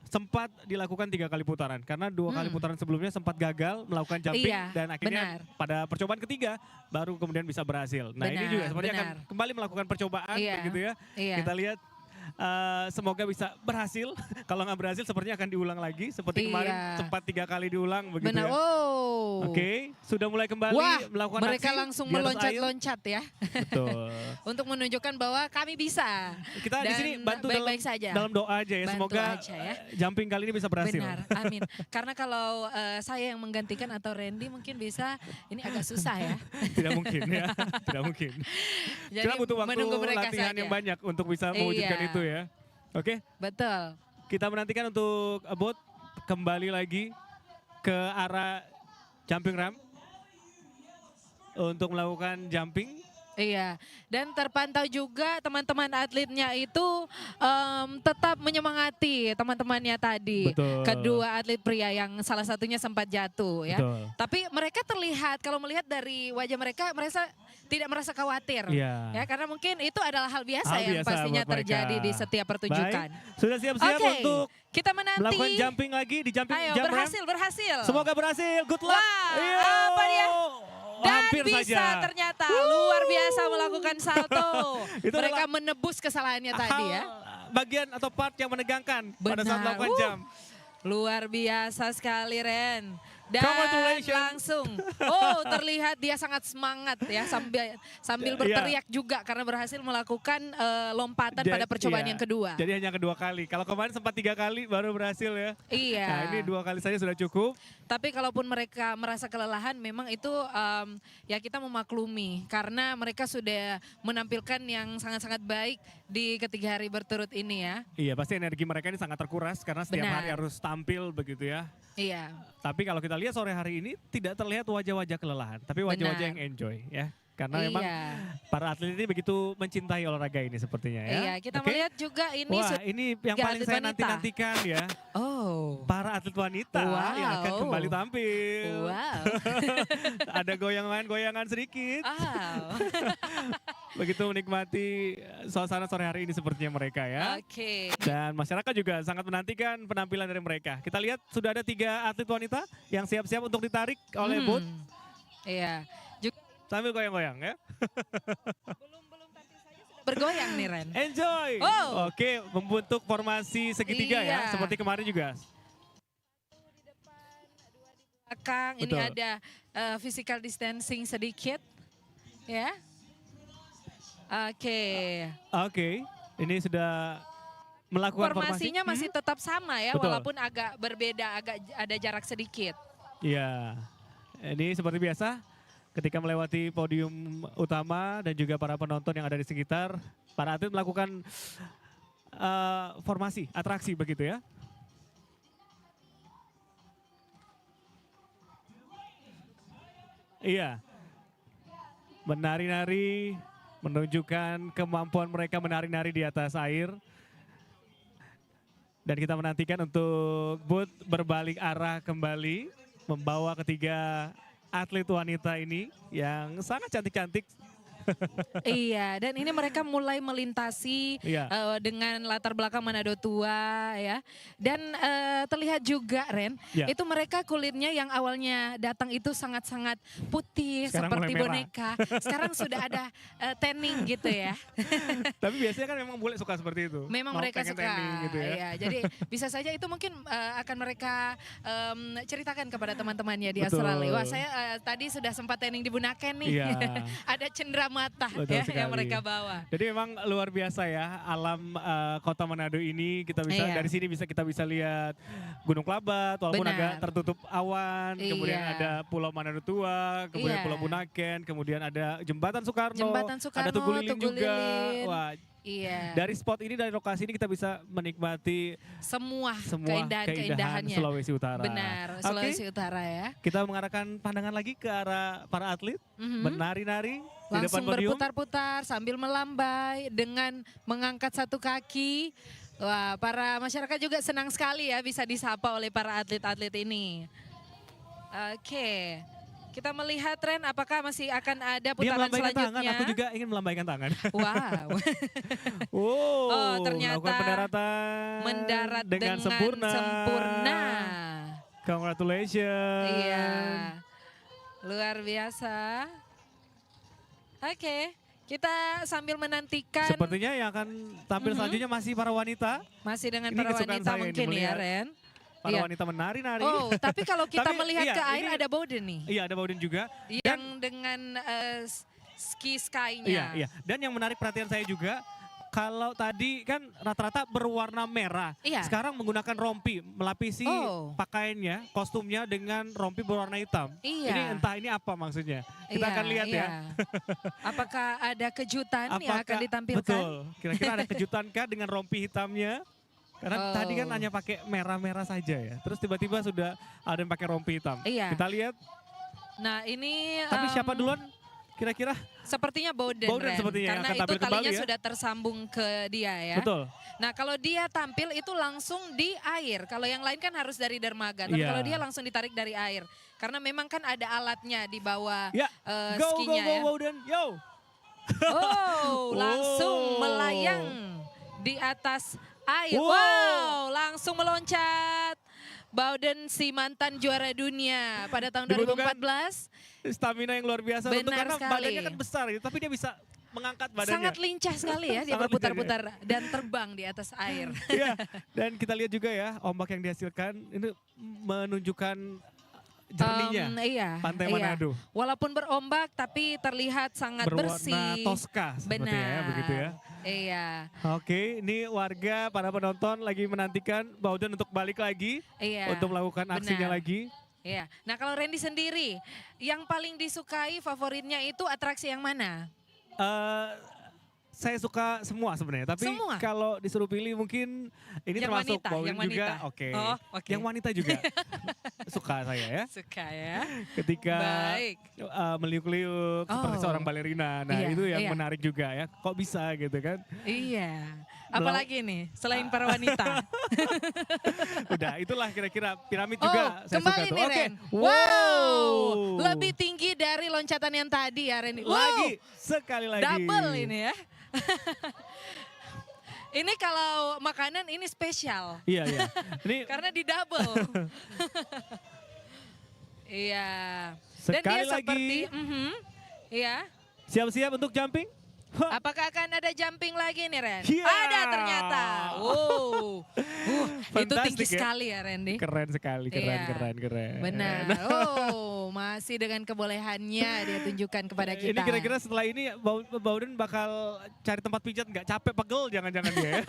sempat dilakukan 3 kali putaran karena 2 kali putaran sebelumnya sempat gagal melakukan jumping Iya, dan akhirnya benar. pada percobaan ketiga baru kemudian bisa berhasil. Nah ini Benar, juga sepertinya akan benar. kembali melakukan percobaan Iya, begitu ya. iya. Kita lihat semoga bisa berhasil. Kalau nggak berhasil sepertinya akan diulang lagi seperti kemarin Iya. sempat 3 kali diulang begitu benar. ya. Oh. Oke, sudah mulai kembali Wah, melakukan mereka aksi langsung di atas air. meloncat-loncat ya. Betul. Untuk menunjukkan bahwa kami bisa. Kita di Dan sini bantu baik-baik saja. dalam doa aja ya. Bantu Semoga aja ya. jumping kali ini bisa berhasil. Benar, amin. Karena kalau saya yang menggantikan atau Randy mungkin bisa, ini agak susah ya. Tidak mungkin ya, tidak mungkin. Jadi Kita butuh waktu menunggu mereka latihan saja. yang banyak untuk bisa mewujudkan Iya. itu ya. Oke, Betul. kita menantikan untuk bot kembali lagi ke arah jumping ramp untuk melakukan jumping. Iya, dan terpantau juga teman-teman atletnya itu tetap menyemangati teman-temannya tadi. Betul. Kedua atlet pria yang salah satunya sempat jatuh ya. Betul. Tapi mereka terlihat, kalau melihat dari wajah mereka tidak merasa khawatir. Iya. Ya, karena mungkin itu adalah hal biasa Hal yang biasa pastinya buat mereka. terjadi di setiap pertunjukan. Baik, sudah siap-siap Oke, untuk kita menanti. melakukan jumping lagi di jumping Ayo, jump ramp. berhasil. Semoga berhasil, good luck. Wah, Iya. apa dia? Dan Hampir bisa saja. ternyata luar biasa melakukan salto. Itu Mereka adalah menebus kesalahannya tadi ya. Bagian atau part yang menegangkan pada saat Benar. melakukan jump. Luar biasa sekali Ren. Dan Congratulations. langsung, terlihat dia sangat semangat ya sambil berteriak juga karena berhasil melakukan lompatan pada percobaan Iya. yang kedua. Jadi hanya kedua kali. Kalau kemarin sempat 3 kali baru berhasil ya. Iya. Nah ini 2 kali saja sudah cukup. Tapi kalaupun mereka merasa kelelahan, memang itu ya kita memaklumi karena mereka sudah menampilkan yang sangat-sangat baik di ketiga hari berturut ini ya. Iya pasti energi mereka ini sangat terkuras karena setiap Benar. hari harus tampil begitu ya. Iya. Tapi kalau kita lihat sore hari ini tidak terlihat wajah-wajah kelelahan. Tapi wajah-wajah yang enjoy ya. Karena memang Iya. para atlet ini begitu mencintai olahraga ini sepertinya ya. Iya, kita Oke? melihat juga ini Wah ini yang tiga paling atlet saya wanita. nanti-nantikan ya. Oh. Para atlet wanita yang akan Wow. kembali tampil. Wow. Ada goyangan-goyangan sedikit. Wow. Begitu menikmati suasana sore hari ini sepertinya mereka ya. Oke. Dan masyarakat juga sangat menantikan penampilan dari mereka. Kita lihat sudah ada 3 atlet wanita yang siap-siap untuk ditarik oleh bot Iya. Juga sambil goyang-goyang ya. bergoyang nih Ren. Enjoy! Oh. Oke, membentuk formasi segitiga ya, Iya. seperti kemarin juga. Belakang ini Betul. ada physical distancing sedikit. Ya. Oke. Oke, ini sudah melakukan Formasinya formasi. masih tetap sama ya, Betul. walaupun agak berbeda, agak ada jarak sedikit. Iya, ini seperti biasa ketika melewati podium utama dan juga para penonton yang ada di sekitar, para atlet melakukan formasi, atraksi begitu ya. Iya, menari-nari, menunjukkan kemampuan mereka menari-nari di atas air. Dan kita menantikan untuk Booth berbalik arah kembali, membawa ketiga atlet wanita ini yang sangat cantik-cantik Iya, dan ini mereka mulai melintasi Iya. dengan latar belakang Manado tua ya. Dan terlihat juga Ren, Ya. itu mereka kulitnya yang awalnya datang itu sangat-sangat putih Sekarang seperti mulai merah. boneka. Sekarang sudah ada tanning gitu ya. Tapi biasanya kan memang bule suka seperti itu. Memang Mau mereka pengen suka. tanning gitu ya. Iya, jadi bisa saja itu mungkin akan mereka ceritakan kepada teman-temannya di Betul. Australia. Wah, saya tadi sudah sempat tanning di Bunaken nih. Iya. Ada cendera mata Betul ya yang sekali. mereka bawa. Jadi memang luar biasa ya alam kota Manado ini, kita bisa Iya. dari sini kita bisa lihat Gunung Kelabat walaupun Benar. agak tertutup awan, kemudian Iya. ada Pulau Manado Tua, kemudian Iya. Pulau Bunaken, kemudian ada Jembatan Soekarno, Jembatan Soekarno, ada Tugu Lilin Tugu juga. Lilin. Wah, Iya. dari spot ini, dari lokasi ini kita bisa menikmati semua semua keindahan keindahannya. Sulawesi Utara. Benar, Oke, Sulawesi Utara ya. kita mengarahkan pandangan lagi ke arah para atlet Mhm. menari-nari di depan Langsung podium. berputar-putar sambil melambai dengan mengangkat satu kaki. Wah, para masyarakat juga senang sekali ya bisa disapa oleh para atlet-atlet ini. Oke. Kita melihat Ren, apakah masih akan ada Dia putaran melambaikan tangan, selanjutnya? aku juga ingin melambaikan tangan. Wow. Wow, Oh, ternyata melakukan pendaratan Mendarat dengan sempurna. sempurna. Congratulations. Iya. Luar biasa. Oke, kita sambil menantikan Sepertinya yang akan tampil selanjutnya masih para wanita. masih dengan Ini para kesukaan wanita saya ini, mungkin ya melihat Ren. Para Iya. wanita menari-nari. Oh, tapi kalau kita Tapi, melihat iya, ke air ini- ada Bowden nih. Iya, ada Baudin juga. Yang dengan ski sky-nya. Iya, iya. Dan yang menarik perhatian saya juga, kalau tadi kan rata-rata berwarna merah. Iya. Sekarang menggunakan rompi, melapisi Oh. pakaiannya, kostumnya dengan rompi berwarna hitam. Iya. Ini entah ini apa maksudnya. Kita Iya, akan lihat ya. iya. Apakah ada kejutan yang akan ditampilkan? Betul. Kira-kira ada kejutankah dengan rompi hitamnya? Karena tadi kan Oh. hanya pakai merah-merah saja ya. Terus tiba-tiba sudah ada yang pakai rompi hitam. Iya. Kita lihat. Nah ini Tapi siapa duluan? Kira-kira? sepertinya Bowden, Bowden Ren. sepertinya yang Karena akan itu tampil talinya kembali ya. sudah tersambung ke dia ya. Betul. Nah kalau dia tampil itu langsung di air. Kalau yang lain kan harus dari dermaga. Tapi Iya. kalau dia langsung ditarik dari air. Karena memang kan ada alatnya di bawah Ya. Go, go, skinya go, ya. Bowden. Yo. Oh, langsung Oh. melayang di atas air. Wow. Wow, langsung meloncat. Bowden si mantan juara dunia pada tahun Dibutuhkan 2014. Stamina yang luar biasa. Untuk Benar karena sekali. badannya kan besar gitu. Tapi dia bisa mengangkat badannya. Sangat lincah sekali ya dia Sangat berputar-putar dan terbang di atas air. Iya. Dan kita lihat juga ya ombak yang dihasilkan ini menunjukkan jernihnya. Iya, Pantai iya. Manado. Walaupun berombak tapi terlihat sangat Berwarna bersih. Tosca sepertinya ya, Benar. begitu ya. Iya. Oke, ini warga, para penonton lagi menantikan Bowden untuk balik lagi. Iya. Untuk melakukan aksinya Benar. lagi. Iya. Nah kalau Randy sendiri, yang paling disukai favoritnya itu atraksi yang mana? Eh, saya suka semua sebenarnya, tapi Semua? kalau disuruh pilih mungkin ini Yang termasuk wanita, Bowden yang wanita. juga. Oke. Oh, oke. Yang wanita juga suka saya ya. Suka ya. Ketika Baik. meliuk-liuk seperti Oh. seorang balerina. Nah Iya, itu yang iya. menarik juga ya. Kok bisa gitu kan? Iya. Apalagi nih selain para wanita. Udah itulah kira-kira piramid Oh, juga saya suka kembali tuh. nih Oke. Ren. Wow. Lebih tinggi dari loncatan yang tadi ya Ren. Wow. Lagi, sekali lagi. Double ini ya. Ini kalau makanan ini spesial. Iya, iya. Ini Karena di double. Iya. Dan Sekali dia lagi. seperti, iya. siap-siap untuk jumping? Hah. Apakah akan ada jumping lagi nih Ren? Iya. Ada ternyata. Wow. Itu tinggi Fantastic ya. sekali ya Randy. Keren sekali, keren, Iya. keren. Benar. Oh, masih dengan kebolehannya dia tunjukkan kepada kita. Ini kira-kira setelah ini Bowden bakal cari tempat pijat nggak? Capek, pegel jangan-jangan dia ya?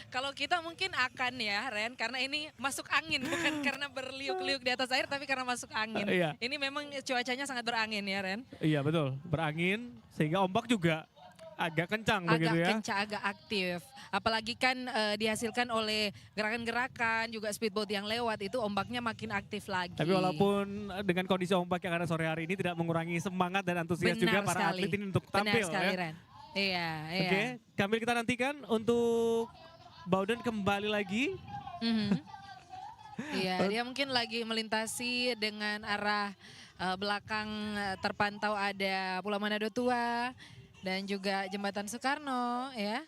Kalau kita mungkin akan ya Ren, karena ini masuk angin bukan karena berliuk-liuk di atas air, tapi karena masuk angin. Iya. Ini memang cuacanya sangat berangin ya Ren. Iya betul, berangin sehingga ombak juga agak kencang Agak begitu ya. kencang, agak aktif. Apalagi kan dihasilkan oleh gerakan-gerakan juga speedboat yang lewat itu ombaknya makin aktif lagi. Tapi walaupun dengan kondisi ombak yang ada sore hari ini tidak mengurangi semangat dan antusias juga Benar para sekali. atlet ini untuk Benar tampil sekali ya. Ren. Iya, iya. Oke, sambil kita nantikan untuk Bowden kembali lagi. Mhm. Iya, dia mungkin lagi melintasi dengan arah belakang terpantau ada Pulau Manado Tua dan juga Jembatan Soekarno ya.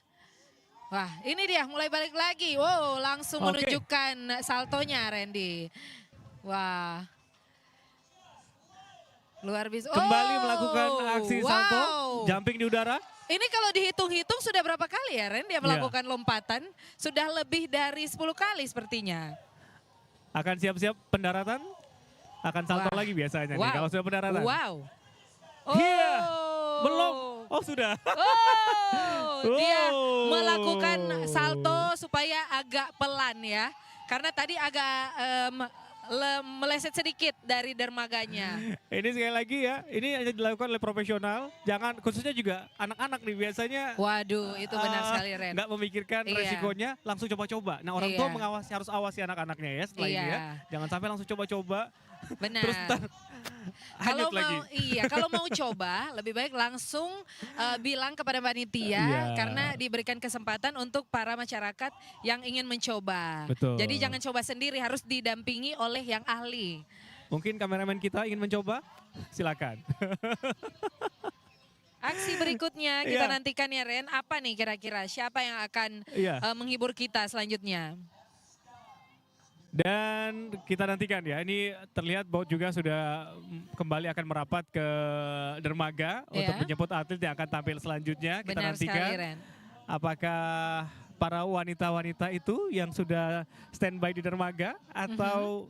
Wah, ini dia mulai balik lagi. Wow, langsung Oke. menunjukkan saltonya Randy. Wah. Luar biasa. Kembali Oh, melakukan aksi salto, wow. jumping di udara. Ini kalau dihitung-hitung sudah berapa kali ya Ren dia melakukan lompatan? Sudah lebih dari 10 kali sepertinya. Akan siap-siap pendaratan, akan salto Wah. lagi biasanya nih Wow. kalau sudah pendaratan. Wow. Iya, belum. Oh sudah. Oh, dia Oh. melakukan salto supaya agak pelan ya. Karena tadi agak meleset sedikit dari dermaganya. Ini sekali lagi ya, ini hanya dilakukan oleh profesional. Jangan, khususnya juga anak-anak nih biasanya. Waduh, itu benar sekali Ren. Nggak memikirkan Iya. resikonya, langsung coba-coba. Nah orang Iya. tua harus awasi anak-anaknya ya setelah ini ya. Iya. Jangan sampai langsung coba-coba. Benar. Terus ntar Kalau hanyut lagi. kalau mau coba lebih baik langsung bilang kepada panitia Iya. karena diberikan kesempatan untuk para masyarakat yang ingin mencoba. Betul. Jadi jangan coba sendiri, harus didampingi oleh yang ahli. Mungkin kameramen kita ingin mencoba, silakan. Aksi berikutnya kita Iya. nantikan ya Ren, apa nih kira-kira siapa yang akan Iya. menghibur kita selanjutnya? Dan kita nantikan ya, ini terlihat boat juga sudah kembali akan merapat ke dermaga untuk Iya. menjemput atlet yang akan tampil selanjutnya. Kita Benar sekali nantikan Ren. apakah para wanita-wanita itu yang sudah standby di dermaga atau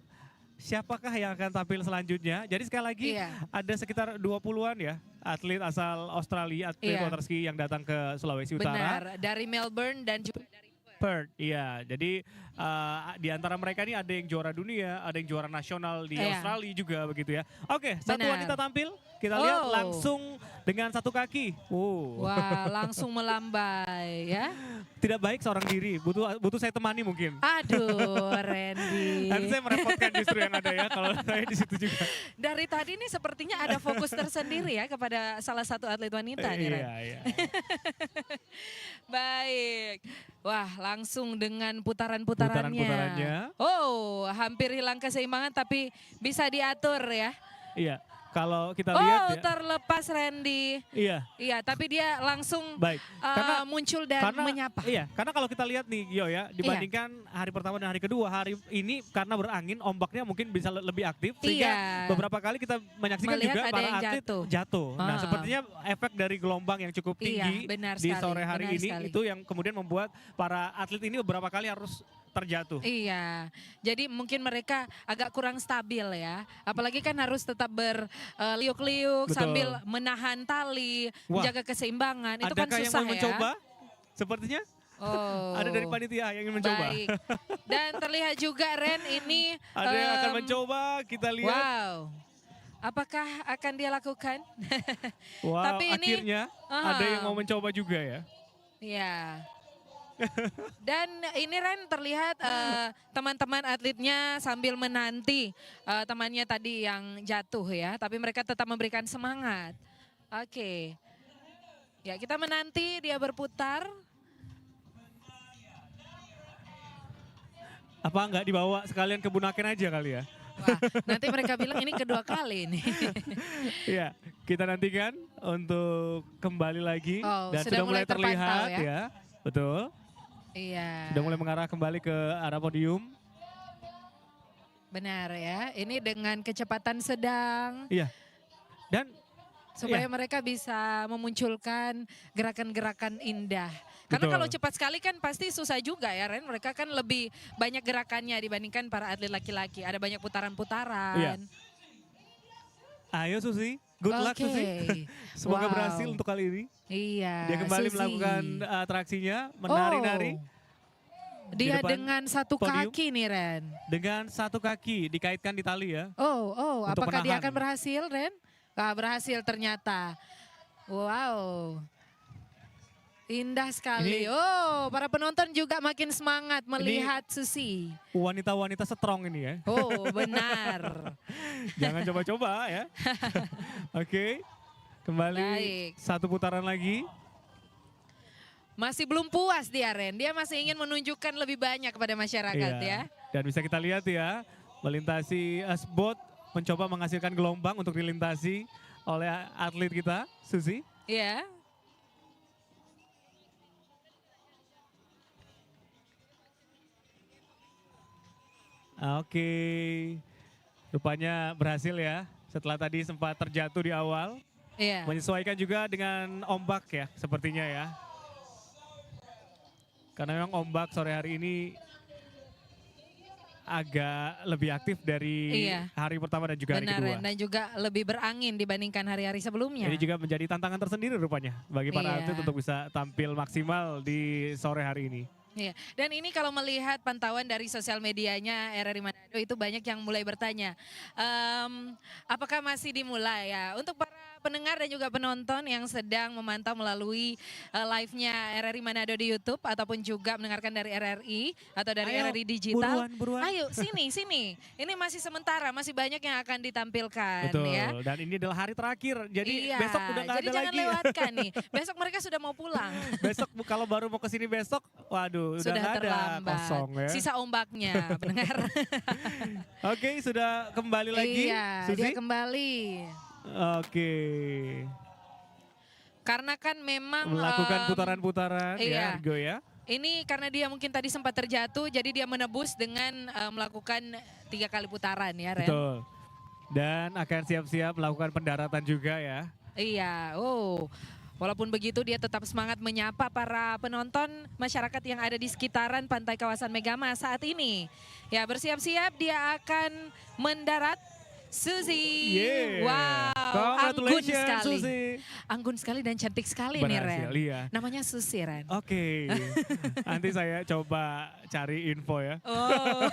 siapakah yang akan tampil selanjutnya. Jadi sekali lagi Iya. ada sekitar 20-an ya atlet asal Australia, atlet Iya. water ski yang datang ke Sulawesi Utara. Benar, dari Melbourne dan juga dari Perth, iya. Jadi di antara mereka ini ada yang juara dunia, ada yang juara nasional di Iya. Australia juga begitu ya. Oke, satu Benar. wanita tampil. Kita lihat Oh. langsung dengan satu kaki. Wah, langsung melambai ya. Tidak baik seorang diri, butuh saya temani mungkin. Aduh, Randy. Nanti saya merepotkan justru yang ada ya kalau saya di situ juga. Dari tadi ini sepertinya ada fokus tersendiri ya kepada salah satu atlet wanita nih Ren. Iya, iya. Baik. Wah, langsung dengan putaran-putarannya. Putaran-putarannya. Oh, hampir hilang keseimbangan tapi bisa diatur ya. Iya. Kalau kita Oh, lihat ya. terlepas Randy. Iya. Iya, tapi dia langsung Baik. Karena muncul dan menyapa. Iya, karena kalau kita lihat nih Yo ya, dibandingkan hari pertama dan hari kedua, hari ini karena berangin ombaknya mungkin bisa lebih aktif sehingga Iya. beberapa kali kita menyaksikan Melihat juga ada para yang atlet jatuh. jatuh. Nah, Ah. sepertinya efek dari gelombang yang cukup Iya, tinggi benar di sekali, sore hari benar ini sekali. itu yang kemudian membuat para atlet ini beberapa kali harus terjatuh. Iya, jadi mungkin mereka agak kurang stabil ya. Apalagi kan harus tetap berliuk-liuk Betul. sambil menahan tali, Wah. menjaga keseimbangan. Itu kan Adakah yang susah mau ya. mencoba? Sepertinya Oh. ada dari panitia yang ingin mencoba. Baik. Dan terlihat juga Ren ini. Ada yang akan em, mencoba, kita lihat. Wow. Apakah akan dia lakukan? Wow, Tapi ini- akhirnya ada yang mau mencoba juga ya. Iya. Dan ini Ren terlihat teman-teman atletnya sambil menanti temannya tadi yang jatuh ya. Tapi mereka tetap memberikan semangat. Oke. Ya kita menanti dia berputar. Apa nggak dibawa sekalian ke Bunaken aja kali ya? Wah, nanti mereka bilang ini kedua kali nih. Iya, kita nantikan untuk kembali lagi Oh, dan sudah sudah mulai mulai terpantau terlihat ya. ya. Betul. Iya. Sudah mulai mengarah kembali ke arah podium. Benar ya. Ini dengan kecepatan sedang Iya. Dan supaya Iya. mereka bisa memunculkan gerakan-gerakan indah. Karena Betul. kalau cepat sekali kan pasti susah juga ya Ren. Mereka kan lebih banyak gerakannya dibandingkan para atlet laki-laki. Ada banyak putaran-putaran. Iya. Ayo Susi, good luck Oke. Susi. Semoga Wow. berhasil untuk kali ini. Iya. Dia kembali Susi. melakukan atraksinya, menari-nari Oh. Dia depan dengan satu podium. kaki nih Ren. dengan satu kaki dikaitkan di tali ya. Oh, Untuk apakah dia menahan. akan berhasil Ren? Wah, berhasil ternyata. Wow. Indah sekali. Ini- Oh, para penonton juga makin semangat melihat Susi. Wanita-wanita strong ini ya. Oh, benar. Jangan coba-coba ya. Oke. Kembali Baik. satu putaran lagi. Masih belum puas dia Ren. Dia masih ingin menunjukkan lebih banyak kepada masyarakat ya. Dan bisa kita lihat ya, melintasi boat mencoba menghasilkan gelombang untuk dilintasi oleh atlet kita, Susi. Iya. Oke, rupanya berhasil ya. Setelah tadi sempat terjatuh di awal, Iya. menyesuaikan juga dengan ombak ya, sepertinya ya. Karena memang ombak sore hari ini agak lebih aktif dari Iya. hari pertama dan juga hari Benar, kedua. Ren. Dan juga lebih berangin dibandingkan hari-hari sebelumnya. Ini juga menjadi tantangan tersendiri rupanya bagi para Iya. atlet untuk bisa tampil maksimal di sore hari ini. Iya. Dan ini kalau melihat pantauan dari sosial medianya RRI Manado itu banyak yang mulai bertanya, apakah masih dimulai ya? Untuk para pendengar dan juga penonton yang sedang memantau melalui live-nya RRI Manado di YouTube ataupun juga mendengarkan dari RRI atau dari Ayo, RRI Digital. buruan. Ayo sini. Ini masih sementara, masih banyak yang akan ditampilkan Betul, ya. dan ini adalah hari terakhir, jadi Iya, besok udah nggak jadi ada jangan lagi. lewatkan nih. Besok mereka sudah mau pulang. Besok kalau baru mau kesini besok, waduh udah Sudah nggak ada, terlambat. kosong ya. Sisa ombaknya, pendengar. Oke, sudah kembali lagi, Iya, Susi. dia kembali. Oke, Karena kan memang melakukan putaran-putaran iya. ya, Argo ya. ini karena dia mungkin tadi sempat terjatuh, jadi dia menebus dengan melakukan 3 kali putaran ya, Ren. Betul. Dan akan siap-siap melakukan pendaratan juga ya. Iya, walaupun begitu dia tetap semangat menyapa para penonton masyarakat yang ada di sekitaran pantai kawasan Megama saat ini. Ya, bersiap-siap dia akan mendarat. Susi, Yeah. wow, anggun Congratulations, sekali. Susi. Anggun sekali dan cantik sekali nih, Ren. Berhasil, iya. Namanya Susi, Ren. Oke, nanti saya coba cari info ya. Oh,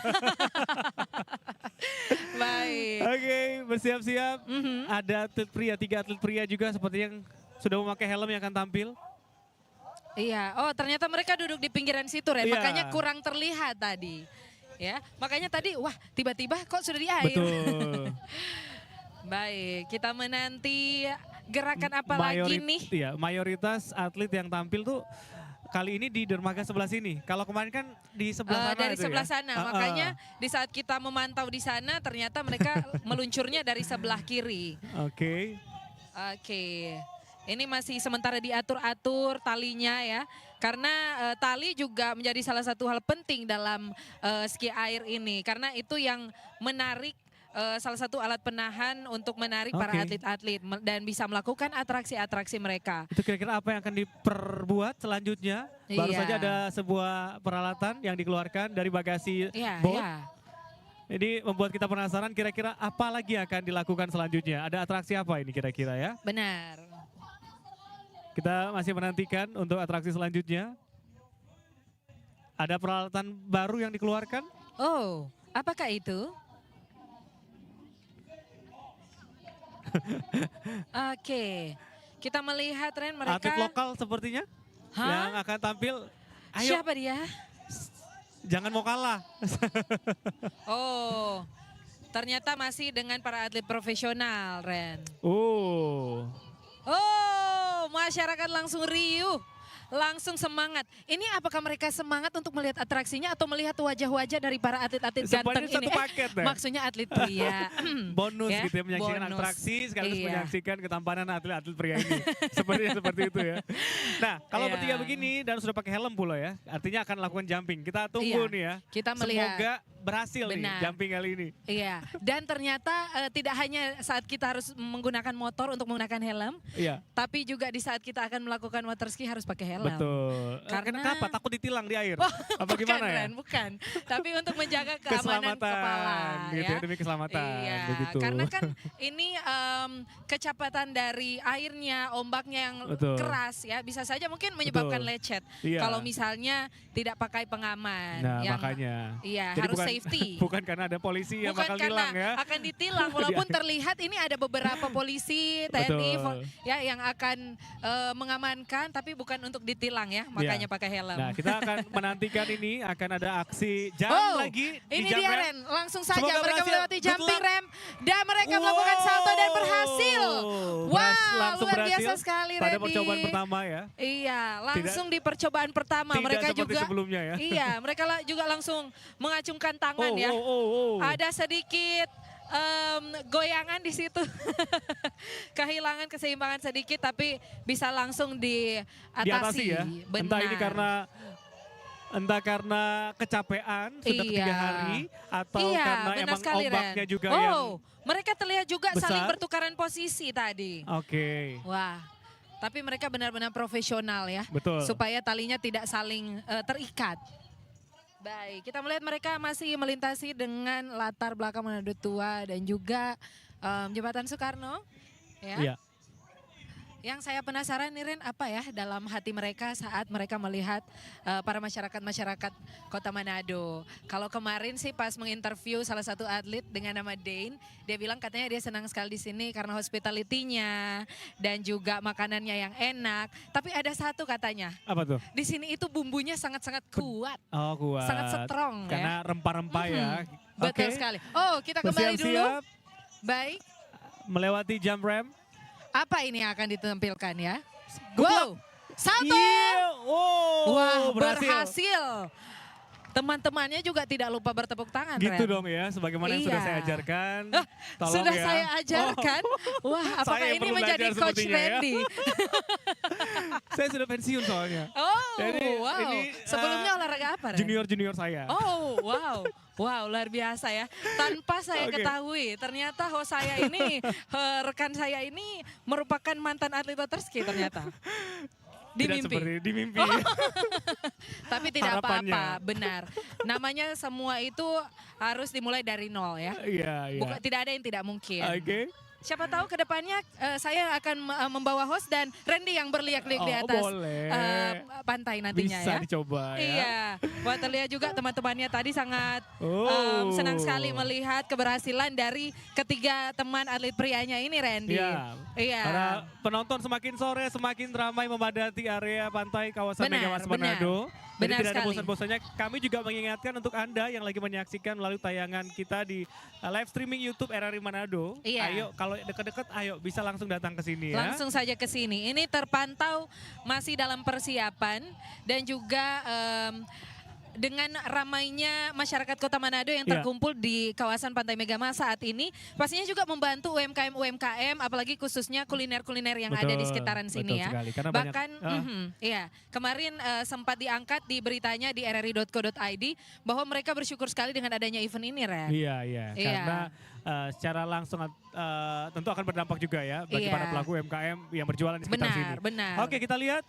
baik. Oke, bersiap-siap. Mhm. Ada atlet pria, 3 atlet pria juga seperti yang sudah memakai helm yang akan tampil. Iya, ternyata mereka duduk di pinggiran situ, Ren. Iya. Makanya kurang terlihat tadi. Ya, makanya tadi, wah tiba-tiba kok sudah di air. Betul. Baik, kita menanti gerakan apa lagi nih? Iya, mayoritas atlet yang tampil tuh kali ini di dermaga sebelah sini. Kalau kemarin kan di sebelah sana Dari itu sebelah ya. sana, makanya di saat kita memantau di sana ternyata mereka meluncurnya dari sebelah kiri. Oke. Oke, ini masih sementara diatur-atur talinya ya. Karena tali juga menjadi salah satu hal penting dalam ski air ini. Karena itu yang menarik salah satu alat penahan untuk menarik para Oke. atlet-atlet dan bisa melakukan atraksi-atraksi mereka. Itu kira-kira apa yang akan diperbuat selanjutnya? Baru Iya. saja ada sebuah peralatan yang dikeluarkan dari bagasi Iya, boat. iya. Ini membuat kita penasaran kira-kira apa lagi akan dilakukan selanjutnya. Ada atraksi apa ini kira-kira ya? Benar. Kita masih menantikan untuk atraksi selanjutnya. Ada peralatan baru yang dikeluarkan? Oh, apakah itu? Oke, kita melihat Ren mereka. Atlet lokal sepertinya Hah? yang akan tampil. Ayo, Siapa dia? jangan mau kalah. Oh, ternyata masih dengan para atlet profesional, Ren. Oh, Masyarakat langsung riuh, langsung semangat. Ini apakah mereka semangat untuk melihat atraksinya atau melihat wajah-wajah dari para atlet-atlet ganteng semuanya ini? satu paket ya. Maksudnya atlet pria. Bonus Ya, gitu ya, menyaksikan bonus. atraksi sekaligus Iya. menyaksikan ketampanan atlet-atlet pria ini. Sepertinya seperti itu ya. Nah, kalau Iya. bertiga begini dan sudah pakai helm pula ya, artinya akan lakukan jumping. Kita tunggu Iya, nih ya. kita melihat. Semoga berhasil nih Benar. jumping kali ini. Iya, dan ternyata tidak hanya saat kita harus menggunakan motor untuk menggunakan helm, Iya, tapi juga di saat kita akan melakukan water ski harus pakai helm. betul. Karena- Kenapa? Takut ditilang di air? Oh, Apa bukan, gimana ya? Ren, bukan. Tapi untuk menjaga keamanan kepala. gitu ya, demi keselamatan. Iya, Begitu. karena kan ini kecepatan dari airnya, ombaknya yang Betul. keras ya, bisa saja mungkin menyebabkan Betul. lecet. Iya. Kalau misalnya tidak pakai pengaman. Nah, yang, makanya. Iya, Jadi harus bukan, safety. Bukan karena ada polisi yang Bukan bakal karena nilang ya. akan ditilang, walaupun Iya. terlihat ini ada beberapa polisi, TNI, Betul. ya yang akan mengamankan, tapi bukan untuk ditilang ya, makanya pakai helm. Nah, kita akan menantikan ini akan ada aksi jam lagi di ini jam dia rem. Ren, langsung saja Semoga mereka berhasil. melewati Good jumping luck. rem dan mereka melakukan salto dan berhasil. Langsung luar berhasil biasa sekali pada Randy. percobaan pertama ya. Iya, langsung di percobaan pertama Tidak mereka seperti juga sebelumnya ya. Iya, mereka juga langsung mengacungkan tangan ya. Oh. Ada sedikit goyangan di situ. Kehilangan keseimbangan sedikit tapi bisa langsung diatasi. Diatasi ya. Benar. Entah karena kecapean sudah Iya. 3 hari atau Iya, karena benar emang sekali, ombaknya Ren. juga Oh, yang mereka terlihat juga saling besar. bertukaran posisi tadi. oke. Wah, tapi mereka benar-benar profesional ya. Betul. Supaya talinya tidak saling terikat. Baik, kita melihat mereka masih melintasi dengan latar belakang Manado Tua dan juga Jembatan Soekarno. Ya. Iya. Yang saya penasaran nih Ren, apa ya dalam hati mereka saat mereka melihat para masyarakat Kota Manado. Kalau kemarin sih pas menginterview salah satu atlet dengan nama Dane, dia bilang katanya dia senang sekali di sini karena hospitality-nya dan juga makanannya yang enak. Tapi ada satu katanya, Apa tuh? di sini itu bumbunya sangat-sangat kuat, Oh, kuat. sangat strong Karena ya. rempah-rempah ya. Betul Oke. sekali. Oh, kita kembali dulu. Bersiap-siap Baik, melewati jump ramp. apa ini yang akan ditampilkan ya? Good Wow, salto! Iya. Wow, Wah, berhasil. Teman-temannya juga tidak lupa bertepuk tangan, Gitu Ren. dong ya, sebagaimana yang sudah Iya. saya ajarkan. Ah, Tolong sudah ya. saya ajarkan. Wah, apakah Saya yang ini perlu menjadi belajar coach sepertinya ya. Randy? Saya sudah pensiun soalnya. Oh, Jadi, wow. ini, Sebelumnya olahraga apa, Ren? Junior saya. Oh, wow. Wow, luar biasa ya. Tanpa saya Oke. ketahui, ternyata host saya ini, rekan saya ini merupakan mantan atlet waterski ternyata. Di Tidak mimpi. seperti di mimpi. Tapi tidak Harapannya. apa-apa, benar. Namanya semua itu harus dimulai dari nol ya. Iya, iya. Tidak ada yang tidak mungkin. Oke. Siapa tahu ke depannya saya akan membawa host dan Randy yang berliak-liak di atas boleh. pantai nantinya Bisa ya. dicoba ya. Iya, buat terlihat juga teman-temannya tadi sangat Oh. senang sekali melihat keberhasilan dari ketiga teman atlet prianya ini, Randy. Iya. Iya. Karena penonton semakin sore semakin ramai memadati area pantai kawasan Benar, Megamas benar. Manado. Jadi Benar tidak ada sekali. bosan-bosannya. Kami juga mengingatkan untuk Anda yang lagi menyaksikan melalui tayangan kita di live streaming YouTube RRI Manado. Iya. Ayo kalau dekat-dekat ayo bisa langsung datang ke sini ya. Langsung saja ke sini. Ini terpantau masih dalam persiapan dan juga dengan ramainya masyarakat Kota Manado yang Ya. terkumpul di kawasan Pantai Megamas saat ini, pastinya juga membantu UMKM khususnya kuliner-kuliner yang ada di Betul, sekitaran betul sini ya. sekali. Karena Bahkan, banyak, iya, kemarin sempat diangkat di beritanya di rri.co.id bahwa mereka bersyukur sekali dengan adanya event ini, Ren. Iya, iya. Iya. Karena secara langsung tentu akan berdampak juga ya bagi Iya. para pelaku UMKM yang berjualan di sekitar sini. Benar. Oke, kita lihat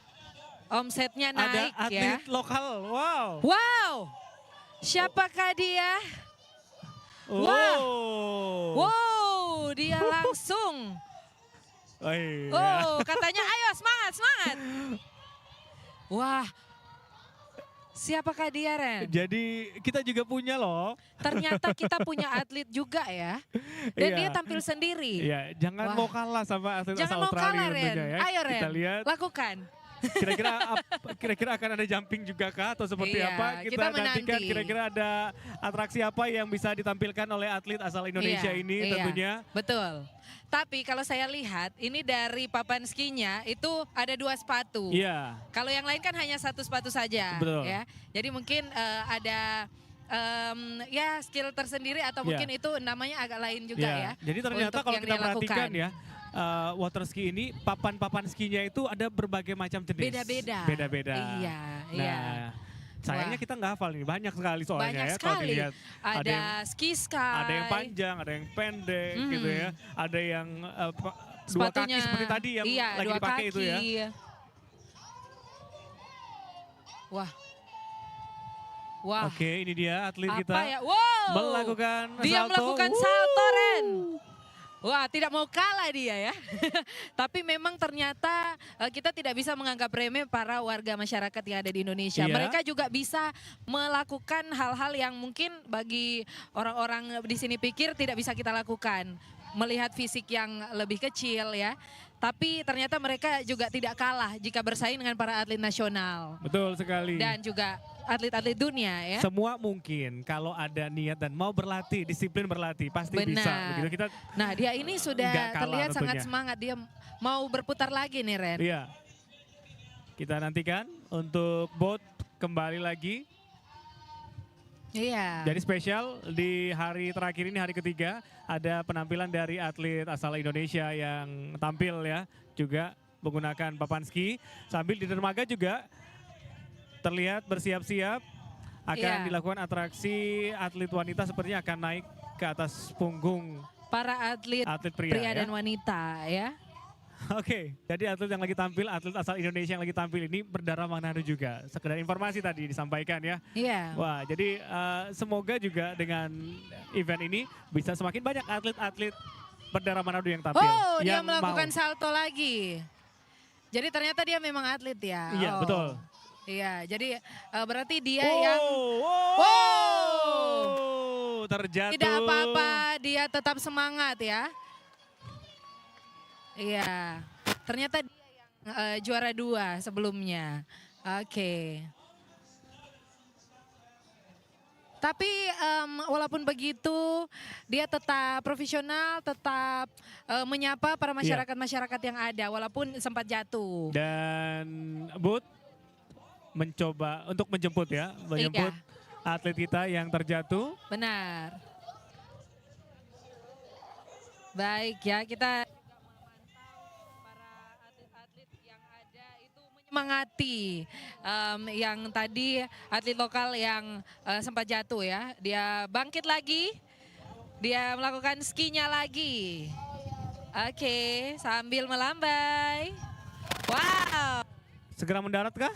Omsetnya ada naik ya. atlet lokal. Wow. Wow, siapakah dia? Wah. Oh. Wow, dia langsung. Oh, iya. Oh, katanya ayo semangat, semangat. Wah, siapakah dia, Ren? Jadi kita juga punya loh. Ternyata kita punya atlet juga ya. Dan Iya. dia tampil sendiri. Iya, jangan Wah. mau kalah sama atlet Jangan asal mau Australia kalah, Ren. tentunya ya. Ayo, Ren. Kita lihat Lakukan. kira-kira akan ada jumping juga kah atau seperti Iya, apa? kita Kita nantikan menanti. kira-kira ada atraksi apa yang bisa ditampilkan oleh atlet asal Indonesia Iya, ini iya, tentunya. Betul. Tapi kalau saya lihat ini dari papan skinya itu ada 2 sepatu. Iya. Kalau yang lain kan hanya 1 sepatu saja, Betul. ya. Jadi mungkin ada ya skill tersendiri atau Iya. mungkin itu namanya agak lain juga ya. Jadi ternyata untuk kalau yang kita dia perhatikan lakukan. ya, water ski ini papan-papan skinya itu ada berbagai macam jenis. Beda-beda. Beda-beda. Iya, Nah, iya. sayangnya Wah. kita nggak hafal nih, banyak sekali soalnya Banyak ya. Kalau sekali. dilihat Ada ski sky. ada yang panjang, ada yang pendek gitu ya. Ada yang dua Sepatunya. kaki seperti tadi yang iya, lagi 2 dipakai itu ya. kaki. Wah. Wah. Oke, ini dia atlet Apa kita ya? Wow. melakukan Dia salto. melakukan salto, Ren. Wah, tidak mau kalah dia ya. Tapi memang ternyata kita tidak bisa menganggap remeh para warga masyarakat yang ada di Indonesia. Iya. Mereka juga bisa melakukan hal-hal yang mungkin bagi orang-orang di sini pikir tidak bisa kita lakukan. Melihat fisik yang lebih kecil ya. Tapi ternyata mereka juga tidak kalah jika bersaing dengan para atlet nasional. Betul sekali. Dan juga atlet-atlet dunia ya. Semua mungkin kalau ada niat dan mau berlatih, disiplin berlatih pasti bisa. Benar. Begitu kita Nah dia ini sudah Nggak kalah terlihat sangat tentunya. semangat. Dia mau berputar lagi nih Ren. Iya. Kita nantikan untuk boat kembali lagi. Iya. Jadi spesial di hari terakhir ini, hari ketiga, ada penampilan dari atlet asal Indonesia yang tampil ya, juga menggunakan papan ski. Sambil di dermaga juga terlihat bersiap-siap akan Iya. dilakukan atraksi atlet wanita sepertinya akan naik ke atas punggung Para atlet atlet pria, pria ya. dan wanita ya. Oke, jadi atlet yang lagi tampil, atlet asal Indonesia yang lagi tampil ini berdarah Manado juga. Sekedar informasi tadi disampaikan ya. Iya. Wah, jadi semoga juga dengan event ini bisa semakin banyak atlet-atlet berdarah Manado yang tampil. Oh, dia yang melakukan mau. salto lagi. Jadi ternyata dia memang atlet ya. Iya, Oh. betul. Iya, jadi berarti dia Wow, yang wow, terjatuh. tidak apa-apa, dia tetap semangat ya. Iya, ternyata dia yang juara 2 sebelumnya. Oke. Tapi walaupun begitu, dia tetap profesional, tetap menyapa para Iya. masyarakat-masyarakat yang ada, walaupun sempat jatuh. Dan Bud mencoba untuk menjemput ya, menjemput atlet kita yang terjatuh. Benar. Baik ya, kita para atlet-atlet yang ada itu menyemangati yang tadi atlet lokal yang sempat jatuh ya. Dia bangkit lagi, dia melakukan skinya lagi. Oke, sambil melambai. Wow. Segera mendarat kah?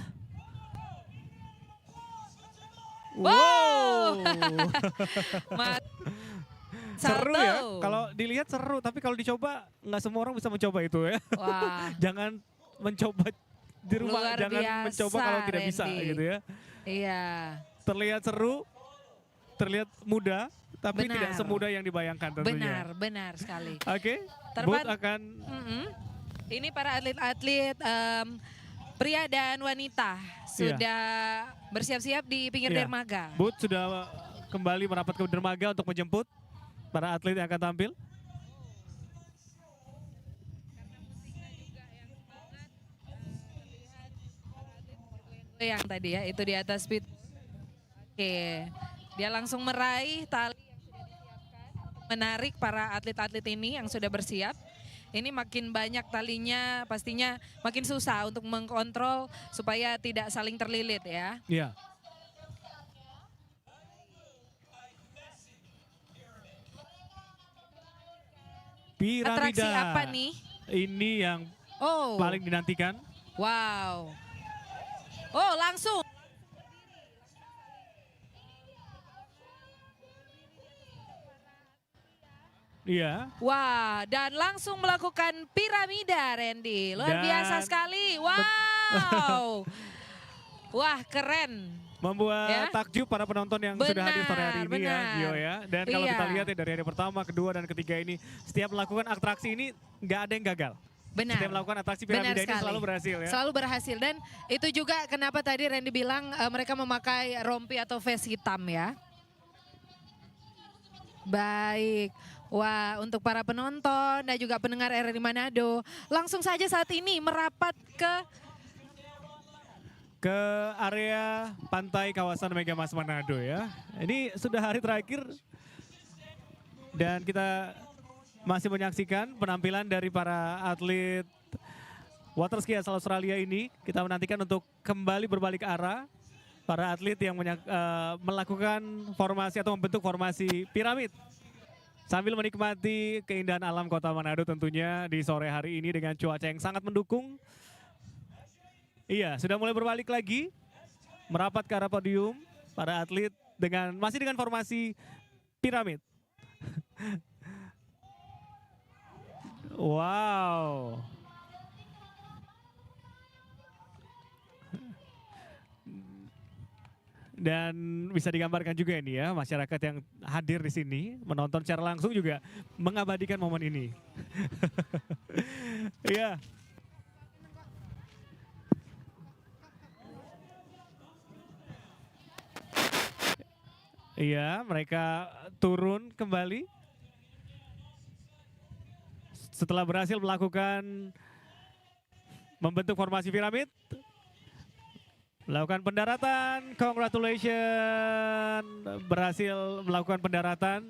Wow. Ma- Seru Salto. ya, kalau dilihat seru, tapi kalau dicoba nggak semua orang bisa mencoba itu ya. Wah. Jangan mencoba di rumah, Luar jangan biasa, mencoba kalau tidak bisa Randy. gitu ya. Iya. Terlihat seru, terlihat mudah, tapi Benar. tidak semudah yang dibayangkan tentunya. Benar, benar sekali. Oke, Terpat- Bud akan Mm-mm. Ini para atlet-atlet pria dan wanita sudah bersiap-siap di pinggir Iya. dermaga. Bud sudah kembali merapat ke dermaga untuk menjemput para atlet yang akan tampil. Yang tadi ya, itu di atas speed. Oke, dia langsung meraih tali yang sudah disiapkan untuk menarik para atlet-atlet ini yang sudah bersiap. Ini makin banyak talinya, pastinya makin susah untuk mengkontrol supaya tidak saling terlilit ya. Iya. Piramida. Atraksi apa nih? Ini yang Oh, paling dinantikan. wow. Oh, langsung. Iya. Wah, dan langsung melakukan piramida, Randy. Luar Dan- biasa sekali. Wow. Wah, keren. Membuat Ya. takjub para penonton yang sudah hadir sore hari ini ya, Benar, Gio ya. Dan kalau Iya. kita lihat ya dari hari pertama, kedua, dan ketiga ini, setiap melakukan atraksi ini nggak ada yang gagal. Benar. Setiap melakukan atraksi Benar piramida ini sekali. selalu berhasil ya. Selalu berhasil. Dan itu juga kenapa tadi Randy bilang mereka memakai rompi atau vest hitam ya. Baik. Wah, untuk para penonton dan juga pendengar RRI Manado, langsung saja saat ini merapat Ke area pantai kawasan Mega Mas Manado ya. Ini sudah hari terakhir dan kita masih menyaksikan penampilan dari para atlet waterski asal Australia ini. Kita menantikan untuk kembali berbalik arah para atlet yang melakukan formasi atau membentuk formasi piramid. Sambil menikmati keindahan alam kota Manado tentunya di sore hari ini dengan cuaca yang sangat mendukung. Iya, sudah mulai berbalik lagi, merapat ke arah podium para atlet masih dengan formasi piramid. Wow. Dan bisa digambarkan juga ini ya, masyarakat yang hadir di sini menonton secara langsung juga mengabadikan momen ini. Iya. Iya, mereka turun kembali setelah berhasil melakukan membentuk formasi piramid. Melakukan pendaratan, congratulations, berhasil melakukan pendaratan.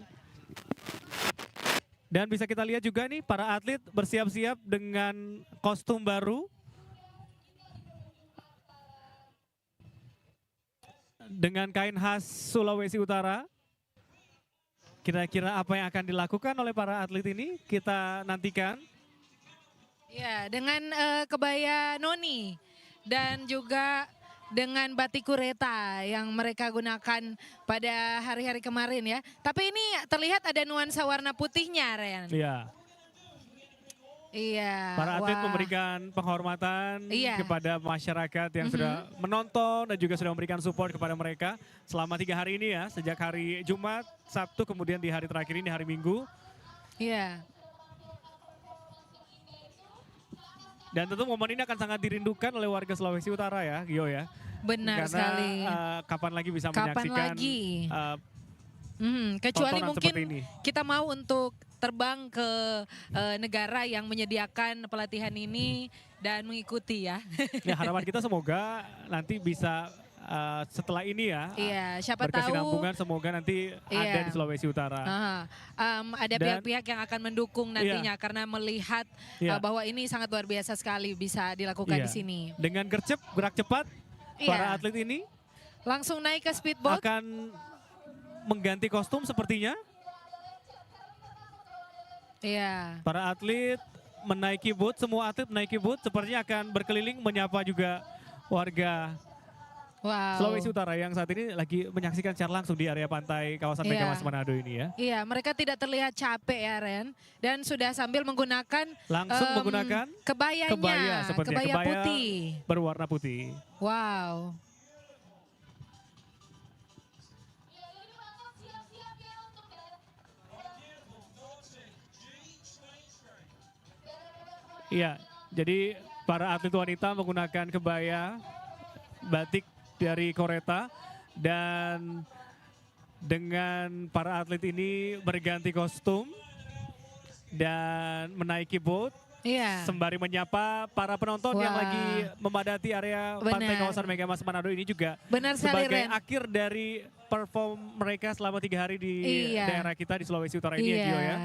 Dan bisa kita lihat juga nih para atlet bersiap-siap dengan kostum baru. Dengan kain khas Sulawesi Utara. Kira-kira apa yang akan dilakukan oleh para atlet ini kita nantikan. Ya, dengan kebaya noni dan juga dengan batik kureta yang mereka gunakan pada hari-hari kemarin ya. Tapi ini terlihat ada nuansa warna putihnya, Ren. Iya. Iya. Para atlet wah. memberikan penghormatan Iya. kepada masyarakat yang sudah menonton dan juga sudah memberikan support kepada mereka selama 3 hari ini ya. Sejak hari Jumat, Sabtu, kemudian di hari terakhir ini hari Minggu. Iya. Dan tentu momen ini akan sangat dirindukan oleh warga Sulawesi Utara ya, Gio ya. Benar Karena sekali. kapan lagi bisa Kapan menyaksikan lagi? Kecuali tontonan mungkin seperti ini. kita mau untuk terbang ke negara yang menyediakan pelatihan ini dan mengikuti ya. Ya harapan kita semoga nanti bisa setelah ini ya. Iya, siapa tahu berkesinambungan semoga nanti ada Iya. di Sulawesi Utara. ada Dan- pihak-pihak yang akan mendukung nantinya karena melihat Iya. bahwa ini sangat luar biasa sekali bisa dilakukan Iya. di sini. Dengan gercep, gerak cepat, Iya. para atlet ini Langsung naik ke speedboat. akan mengganti kostum sepertinya. Iya. Para atlet menaiki boot, semua atlet menaiki boot sepertinya akan berkeliling menyapa juga warga Wow. Sulawesi Utara yang saat ini lagi menyaksikan secara langsung di area pantai kawasan Iya. Megamas Manado ini ya. Iya, mereka tidak terlihat capek ya Ren. Dan sudah sambil menggunakan Langsung menggunakan kebayanya, kebaya sepertinya, kebaya kebaya putih. berwarna putih. Wow. Ya, jadi mantap siap-siap ya untuk Iya, jadi para atlet wanita menggunakan kebaya batik dari Koreta dan dengan para atlet ini berganti kostum dan menaiki boat Iya. sembari menyapa para penonton yang Wah. lagi memadati area pantai Benar. kawasan Megamas Manado ini juga Benar sekali sebagai Ren. akhir dari perform mereka selama 3 hari di Iya. daerah kita di Sulawesi Utara ini ya Gio ya.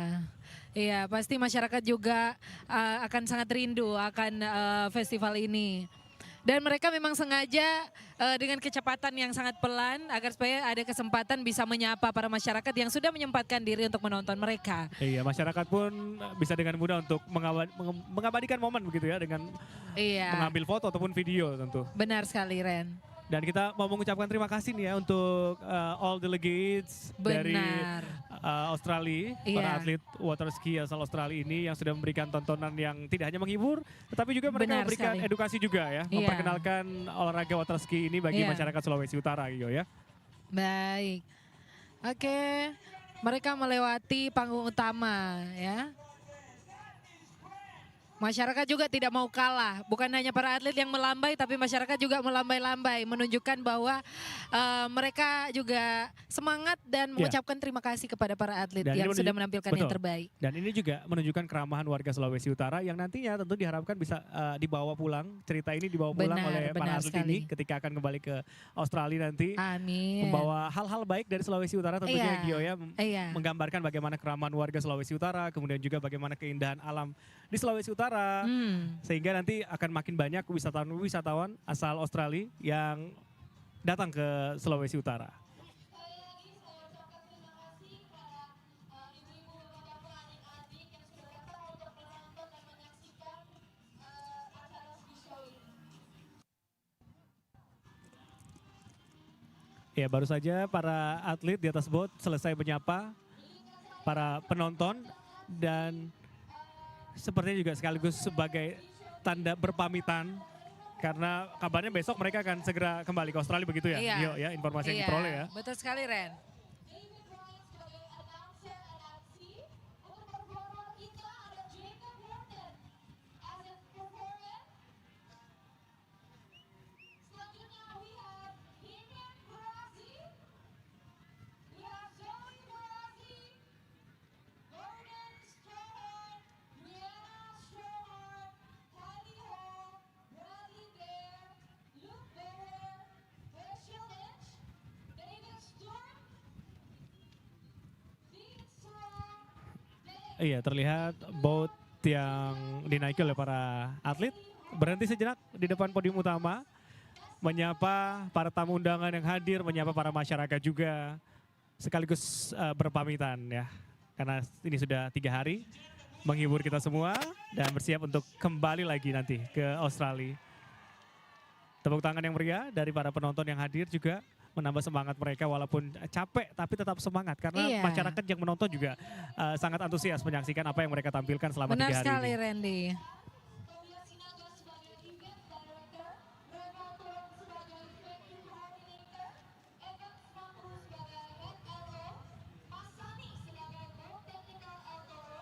Iya, pasti masyarakat juga akan sangat rindu akan festival ini. Dan mereka memang sengaja dengan kecepatan yang sangat pelan agar supaya ada kesempatan bisa menyapa para masyarakat yang sudah menyempatkan diri untuk menonton mereka. Iya, masyarakat pun bisa dengan mudah untuk mengabadikan momen begitu ya dengan Iya, mengambil foto ataupun video tentu. benar sekali Ren. Dan kita mau mengucapkan terima kasih nih ya untuk all delegates dari Benar. Australia, Iya. para atlet water ski asal Australia ini yang sudah memberikan tontonan yang tidak hanya menghibur, tetapi juga mereka Benar memberikan sekali. edukasi juga ya, Iya. memperkenalkan olahraga water ski ini bagi Iya. masyarakat Sulawesi Utara gitu ya. Baik. Oke, mereka melewati panggung utama ya. Masyarakat juga tidak mau kalah, bukan hanya para atlet yang melambai, tapi masyarakat juga melambai-lambai, menunjukkan bahwa mereka juga semangat dan mengucapkan terima kasih kepada para atlet Dan ini yang sudah menunjuk- menampilkan yang betul. terbaik. Dan ini juga menunjukkan keramahan warga Sulawesi Utara yang nantinya tentu diharapkan bisa dibawa pulang, cerita ini dibawa pulang Benar, oleh para benar atlet sekali. ini ketika akan kembali ke Australia nanti. Amin. Membawa hal-hal baik dari Sulawesi Utara tentunya Iya. Gio ya. Iya. Menggambarkan bagaimana keramahan warga Sulawesi Utara, kemudian juga bagaimana keindahan alam di Sulawesi Utara. Sehingga nanti akan makin banyak wisatawan asal Australia yang datang ke Sulawesi Utara. sekali lagi saya ucapkan terima kasih kepada ibu-ibu, bapak-bapak, adik-adik yang sudah datang untuk menonton dan menyaksikan acara ski show ini. Ya baru saja para atlet di atas boat selesai menyapa para penonton dan sepertinya juga sekaligus sebagai tanda berpamitan karena kabarnya besok mereka akan segera kembali ke Australia begitu ya? Iya. Gio, ya informasi yang diperoleh ya. Betul sekali Ren. David Ryan sebagai announcer NXT. Untuk performer kita ada Jacob Horton as a performer. Selanjutnya we have Damian Barassi. We have Zoe Barassi. Gordon Strohan. Brianna Strohan. Kylie Hall. Bradley Bear. Luke Bear. Iya, terlihat boat yang dinaiki oleh para atlet berhenti sejenak di depan podium utama, menyapa para tamu undangan yang hadir, menyapa para masyarakat juga, sekaligus berpamitan ya. Karena ini sudah 3 hari menghibur kita semua dan bersiap untuk kembali lagi nanti ke Australia. Tepuk tangan yang meriah dari para penonton yang hadir juga menambah semangat mereka walaupun capek tapi tetap semangat karena Iya. masyarakat yang menonton juga sangat antusias menyaksikan apa yang mereka tampilkan selama 3 Benar hari sekali ini. Randy. Tobias Sinaga sebagai event director, Rema Tuan sebagai venue coordinator, Evan Mampu sebagai head LO, Mas Sani sebagai boat technical author,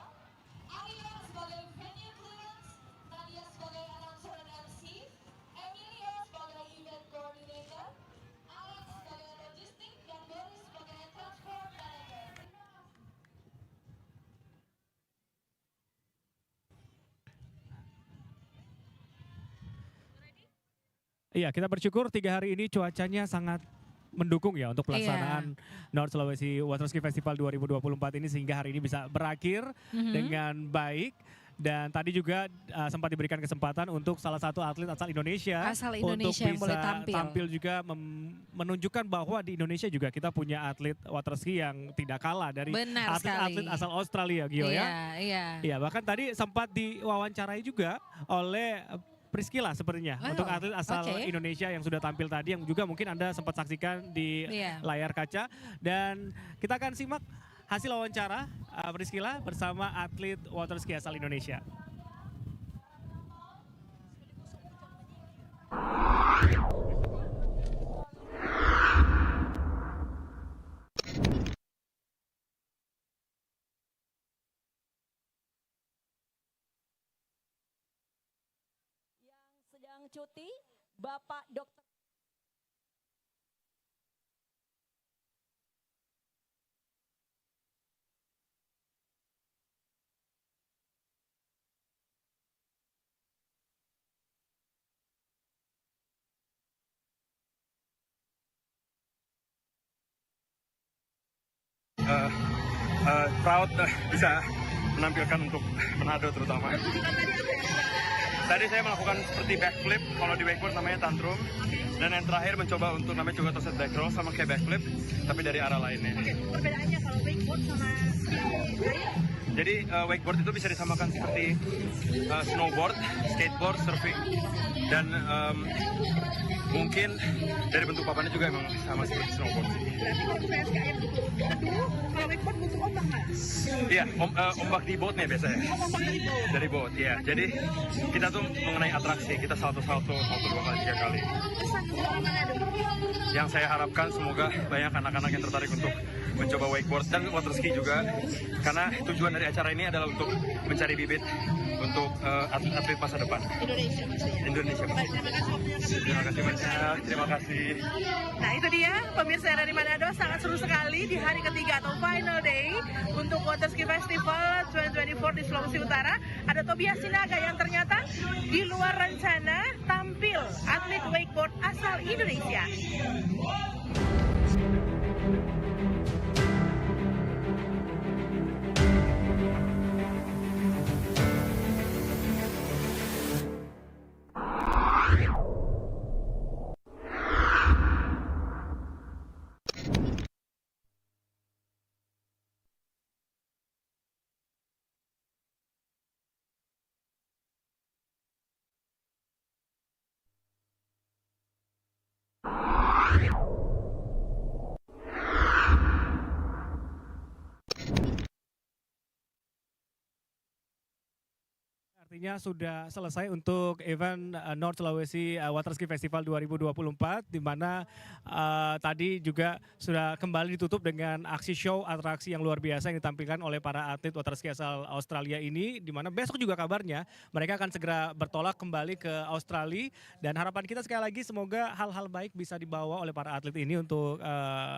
Arya sebagai venue clearance, Nadia sebagai announcer dan MC, Emilia sebagai event coordinator, Alex sebagai logistik, dan Boris sebagai transport manager. Iya, kita bersyukur 3 hari ini cuacanya sangat mendukung ya untuk pelaksanaan North Sulawesi Water Ski Festival 2024 ini sehingga hari ini bisa berakhir dengan baik. Dan tadi juga sempat diberikan kesempatan untuk salah satu atlet asal Indonesia, Asal untuk Indonesia yang boleh bisa tampil. juga menunjukkan bahwa di Indonesia juga kita punya atlet water ski yang tidak kalah dari Benar atlet-atlet sekali. asal Australia, Gio ya. Iya. Iya, bahkan tadi sempat diwawancarai juga oleh Priscilla sepertinya Oh, untuk atlet asal oke. Indonesia yang sudah tampil tadi yang juga mungkin Anda sempat saksikan di Iya. layar kaca dan kita akan simak hasil wawancara Priscilla bersama atlet water ski asal Indonesia. yang sedang cuti, Bapak Dr. Proud bisa menampilkan untuk Manado terutama. Tadi saya melakukan seperti backflip, kalau di wakeboard namanya tantrum. Dan yang terakhir mencoba untuk namanya juga toset back roll sama kayak backflip, tapi dari arah lainnya. Perbedaannya kalau wakeboard sama Jadi wakeboard itu bisa disamakan seperti snowboard, skateboard, surfing. Dan mungkin dari bentuk papannya juga emang sama seperti snowboard sih. berarti kalau PSKM butuh teduh, kalau wakeboard butuh ombak nggak? Iya, ombak di boatnya biasanya. Ombak dari bawah. Dari boat, ya. Jadi kita tuh mengenai atraksi, kita salto-salto 2 kali, 3 kali. Pesan juara Manado. Yang saya harapkan semoga banyak anak-anak yang tertarik untuk mencoba wakeboard dan water ski juga. Karena tujuan dari acara ini adalah untuk mencari bibit untuk atlet-atlet masa depan. Indonesia maksudnya. Indonesia. Baik, terima kasih waktunya. Terima kasih banyak. Terima kasih. Nah itu dia pemirsa yang dari Manado, sangat seru sekali di hari ketiga atau final day untuk Water Ski Festival 2024 di Sulawesi Utara. Ada Tobias Sinaga yang ternyata di luar rencana tampil atlet wakeboard asal Indonesia. Artinya sudah selesai untuk event North Sulawesi Water Ski Festival 2024 di mana tadi juga sudah kembali ditutup dengan aksi show atraksi yang luar biasa yang ditampilkan oleh para atlet water ski asal Australia ini di mana besok juga kabarnya mereka akan segera bertolak kembali ke Australia dan harapan kita sekali lagi semoga hal-hal baik bisa dibawa oleh para atlet ini untuk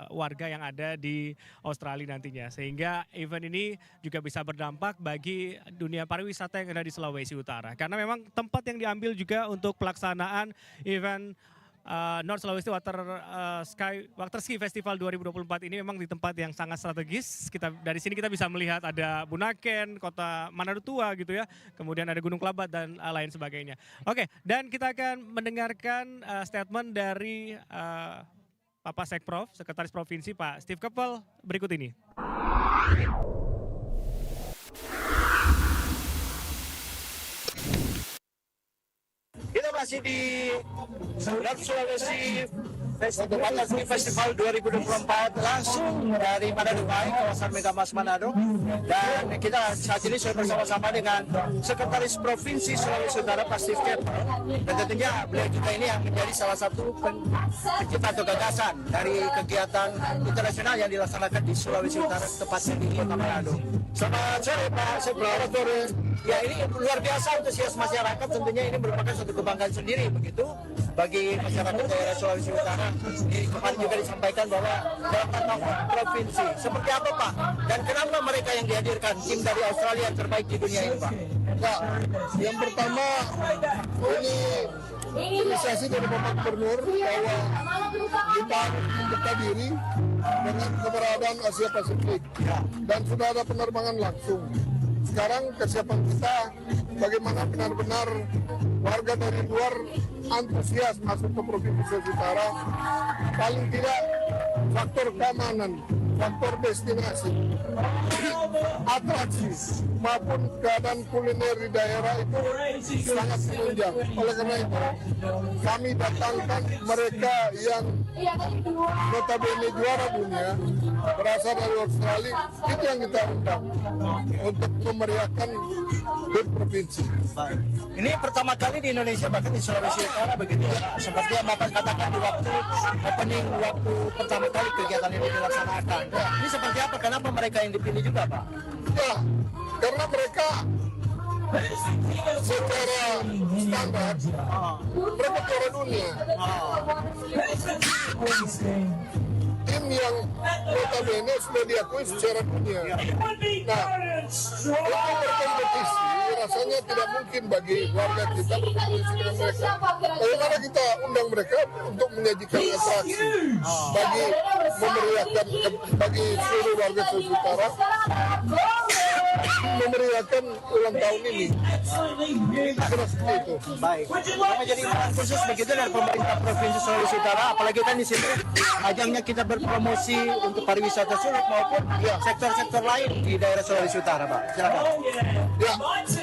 warga yang ada di Australia nantinya sehingga event ini juga bisa berdampak bagi dunia pariwisata yang ada di Sulawesi Utara. Karena memang tempat yang diambil juga untuk pelaksanaan event North Sulawesi Water Ski Festival 2024 ini memang di tempat yang sangat strategis. Dari sini kita bisa melihat ada Bunaken, kota Manado Tua gitu ya. Kemudian ada Gunung Kelabat dan lain sebagainya. Oke, dan kita akan mendengarkan statement dari Bapak Sekprov, Sekretaris Provinsi Pak Steve Keppel berikut ini. Kita masih di North Sulawesi Water Ski Festival 2024 langsung dari Manado Bay, kawasan Megamas Manado. Dan kita saat ini sudah bersama-sama dengan Sekretaris Provinsi Sulawesi Utara Pak Steve Keppel. Dan tentunya beliau juga ini yang menjadi salah satu pencipta atau gagasan dari kegiatan internasional yang dilaksanakan di Sulawesi Utara, tepatnya di Kota Manado. Selamat sore Pak Sekprov. Ya, ini luar biasa antusias masyarakat, tentunya ini merupakan suatu kebanggaan sendiri begitu bagi masyarakat daerah Sulawesi Utara. Kemarin juga disampaikan bahwa dalam rangka provinsi. Seperti apa Pak? Dan kenapa mereka yang dihadirkan tim dari Australia yang terbaik di dunia ini Pak? Nah, yang pertama ini inisiasi dari Bapak Gubernur bahwa kita membuka diri dengan keberadaan Asia Pasifik dan sudah ada penerbangan langsung. Sekarang kesiapan kita bagaimana benar-benar warga dari luar antusias masuk ke Provinsi Sulawesi Utara, paling tidak faktor keamanan, faktor destinasi, atraksi maupun keadaan kuliner di daerah itu sangat menunjang. Oleh karena itu kami datangkan mereka yang notabene juara dunia berasal dari Australia, itu yang kita undang untuk memeriahkan HUT provinsi. Ini pertama kali di Indonesia, bahkan di Sulawesi Utara begitu ya, seperti yang Bapak katakan di waktu opening, waktu pertama kali kegiatan ini dilaksanakan. Ini seperti apa? Kenapa mereka yang dipilih juga Pak? Ya, karena mereka secara standar mereka juara dunia. Tim yang notabene sudah diakui secara dunia. Nah, untuk berkompetisi rasanya tidak mungkin bagi warga kita berkompetisi dengan mereka. Bagaimana kita undang mereka untuk menyajikan atraksi bagi memeriahkan bagi seluruh warga Sulawesi Utara memeriahkan ulang tahun ini. Kira seperti itu. Baik. Kita menjadi undangan khusus begitu dari pemerintah Provinsi Sulawesi Utara, apalagi kan di sini ajangnya kita berpromosi untuk pariwisata Sulut maupun sektor-sektor lain di daerah Sulawesi Utara, Pak. Silakan. Ya,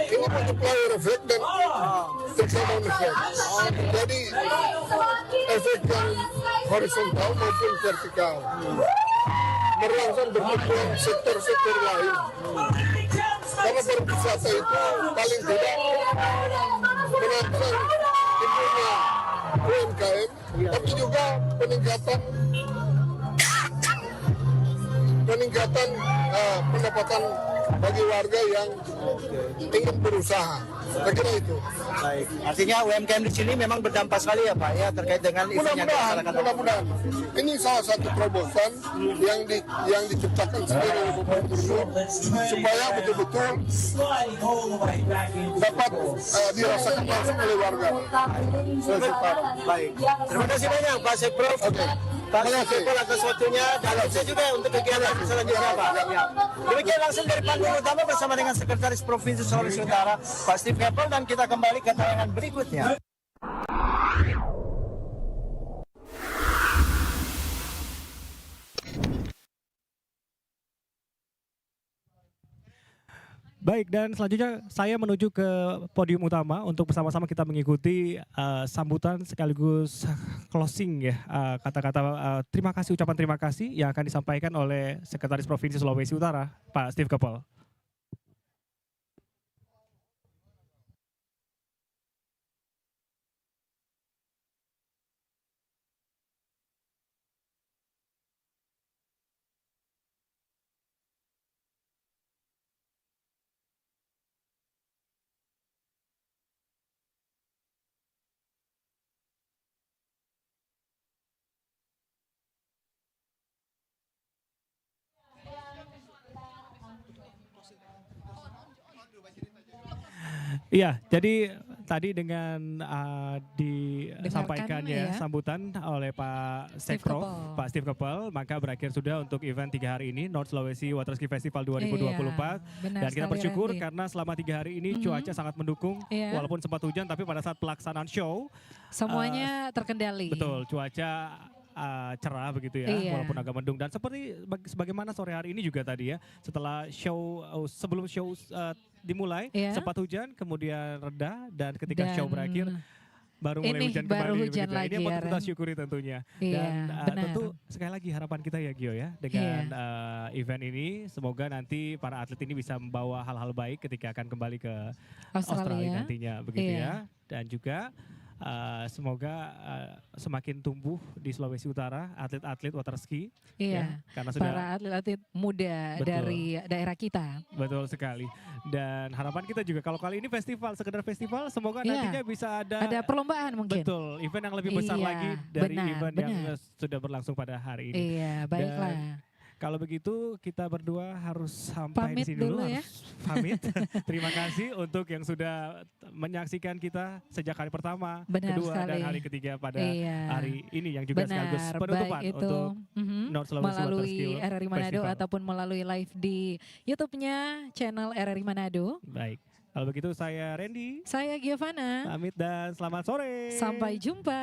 ini multiplier effect dan trickle-down effect. Jadi efek yang horizontal maupun vertikal merangsang berkembang sektor-sektor lain. Karena pariwisata itu paling tidak merangsang timbulnya UMKM, tapi juga peningkatan pendapatan bagi warga yang ingin berusaha. Saya kira itu. Baik. Artinya UMKM di sini memang berdampak sekali ya Pak ya terkait dengan event yang dilaksanakan. Mudah-mudahan. Ini salah satu terobosan yang diciptakan sendiri oleh Bapak Gubernur supaya betul-betul dapat dirasakan langsung oleh warga. Baik. Terima kasih banyak Pak Sekprov. Oke. Pak Sekprov atas waktunya dan saya juga untuk kegiatan selanjutnya Pak. Ya. Demikian langsung dari panggung utama bersama dengan Sekretaris Provinsi Sulawesi Utara Pak Steve Keppel, dan kita kembali ke tayangan berikutnya. Baik, dan selanjutnya saya menuju ke podium utama untuk bersama-sama kita mengikuti sambutan sekaligus closing ya, kata-kata terima kasih, ucapan terima kasih yang akan disampaikan oleh Sekretaris Provinsi Sulawesi Utara, Pak Steve Keppel. Iya, jadi tadi dengan disampaikan ya. sambutan oleh Pak Sekprov, Keppel. Pak Steve Keppel, maka berakhir sudah untuk event 3 hari ini North Sulawesi Water Ski Festival 2024. benar Dan kita sekali, bersyukur Randy. karena selama 3 hari ini cuaca sangat mendukung, Iya. walaupun sempat hujan, tapi pada saat pelaksanaan show Semuanya terkendali. betul cuaca cerah begitu ya, Iya. walaupun agak mendung. Dan seperti sebagaimana sore hari ini juga tadi ya, setelah show sebelum show dimulai Iya. sempat hujan, kemudian reda, dan ketika Dan show berakhir baru mulai ini hujan baru kembali. hujan begitu. lagi Ini yang patut ya, kita Ren. syukuri tentunya. Iya, Dan benar. tentu sekali lagi harapan kita ya Gio ya dengan event ini, semoga nanti para atlet ini bisa membawa hal-hal baik ketika akan kembali ke Australia nantinya begitu Iya. ya. Dan juga semoga semakin tumbuh di Sulawesi Utara atlet-atlet water ski. Iya, karena sudah para atlet-atlet muda Betul. dari daerah kita. betul sekali. Dan harapan kita juga kalau kali ini festival, sekedar festival, semoga Iya. nantinya bisa Ada perlombaan mungkin. betul event yang lebih besar Iya, lagi dari benar, event yang benar. sudah berlangsung pada hari ini. Iya, baiklah. Kalau begitu kita berdua harus sampai Pamit di sini dulu, dulu ya. harus pamit. Terima kasih untuk yang sudah menyaksikan kita sejak hari pertama, Benar kedua dan sekali. hari ketiga pada Iya. hari ini yang juga sekaligus Benar, penutupan baik itu untuk North Sulawesi Water Ski melalui RRI Manado Festival. ataupun melalui live di YouTube-nya channel RRI Manado. Baik. Kalau begitu saya Randy, Saya Giovanna. pamit dan selamat sore. Sampai jumpa.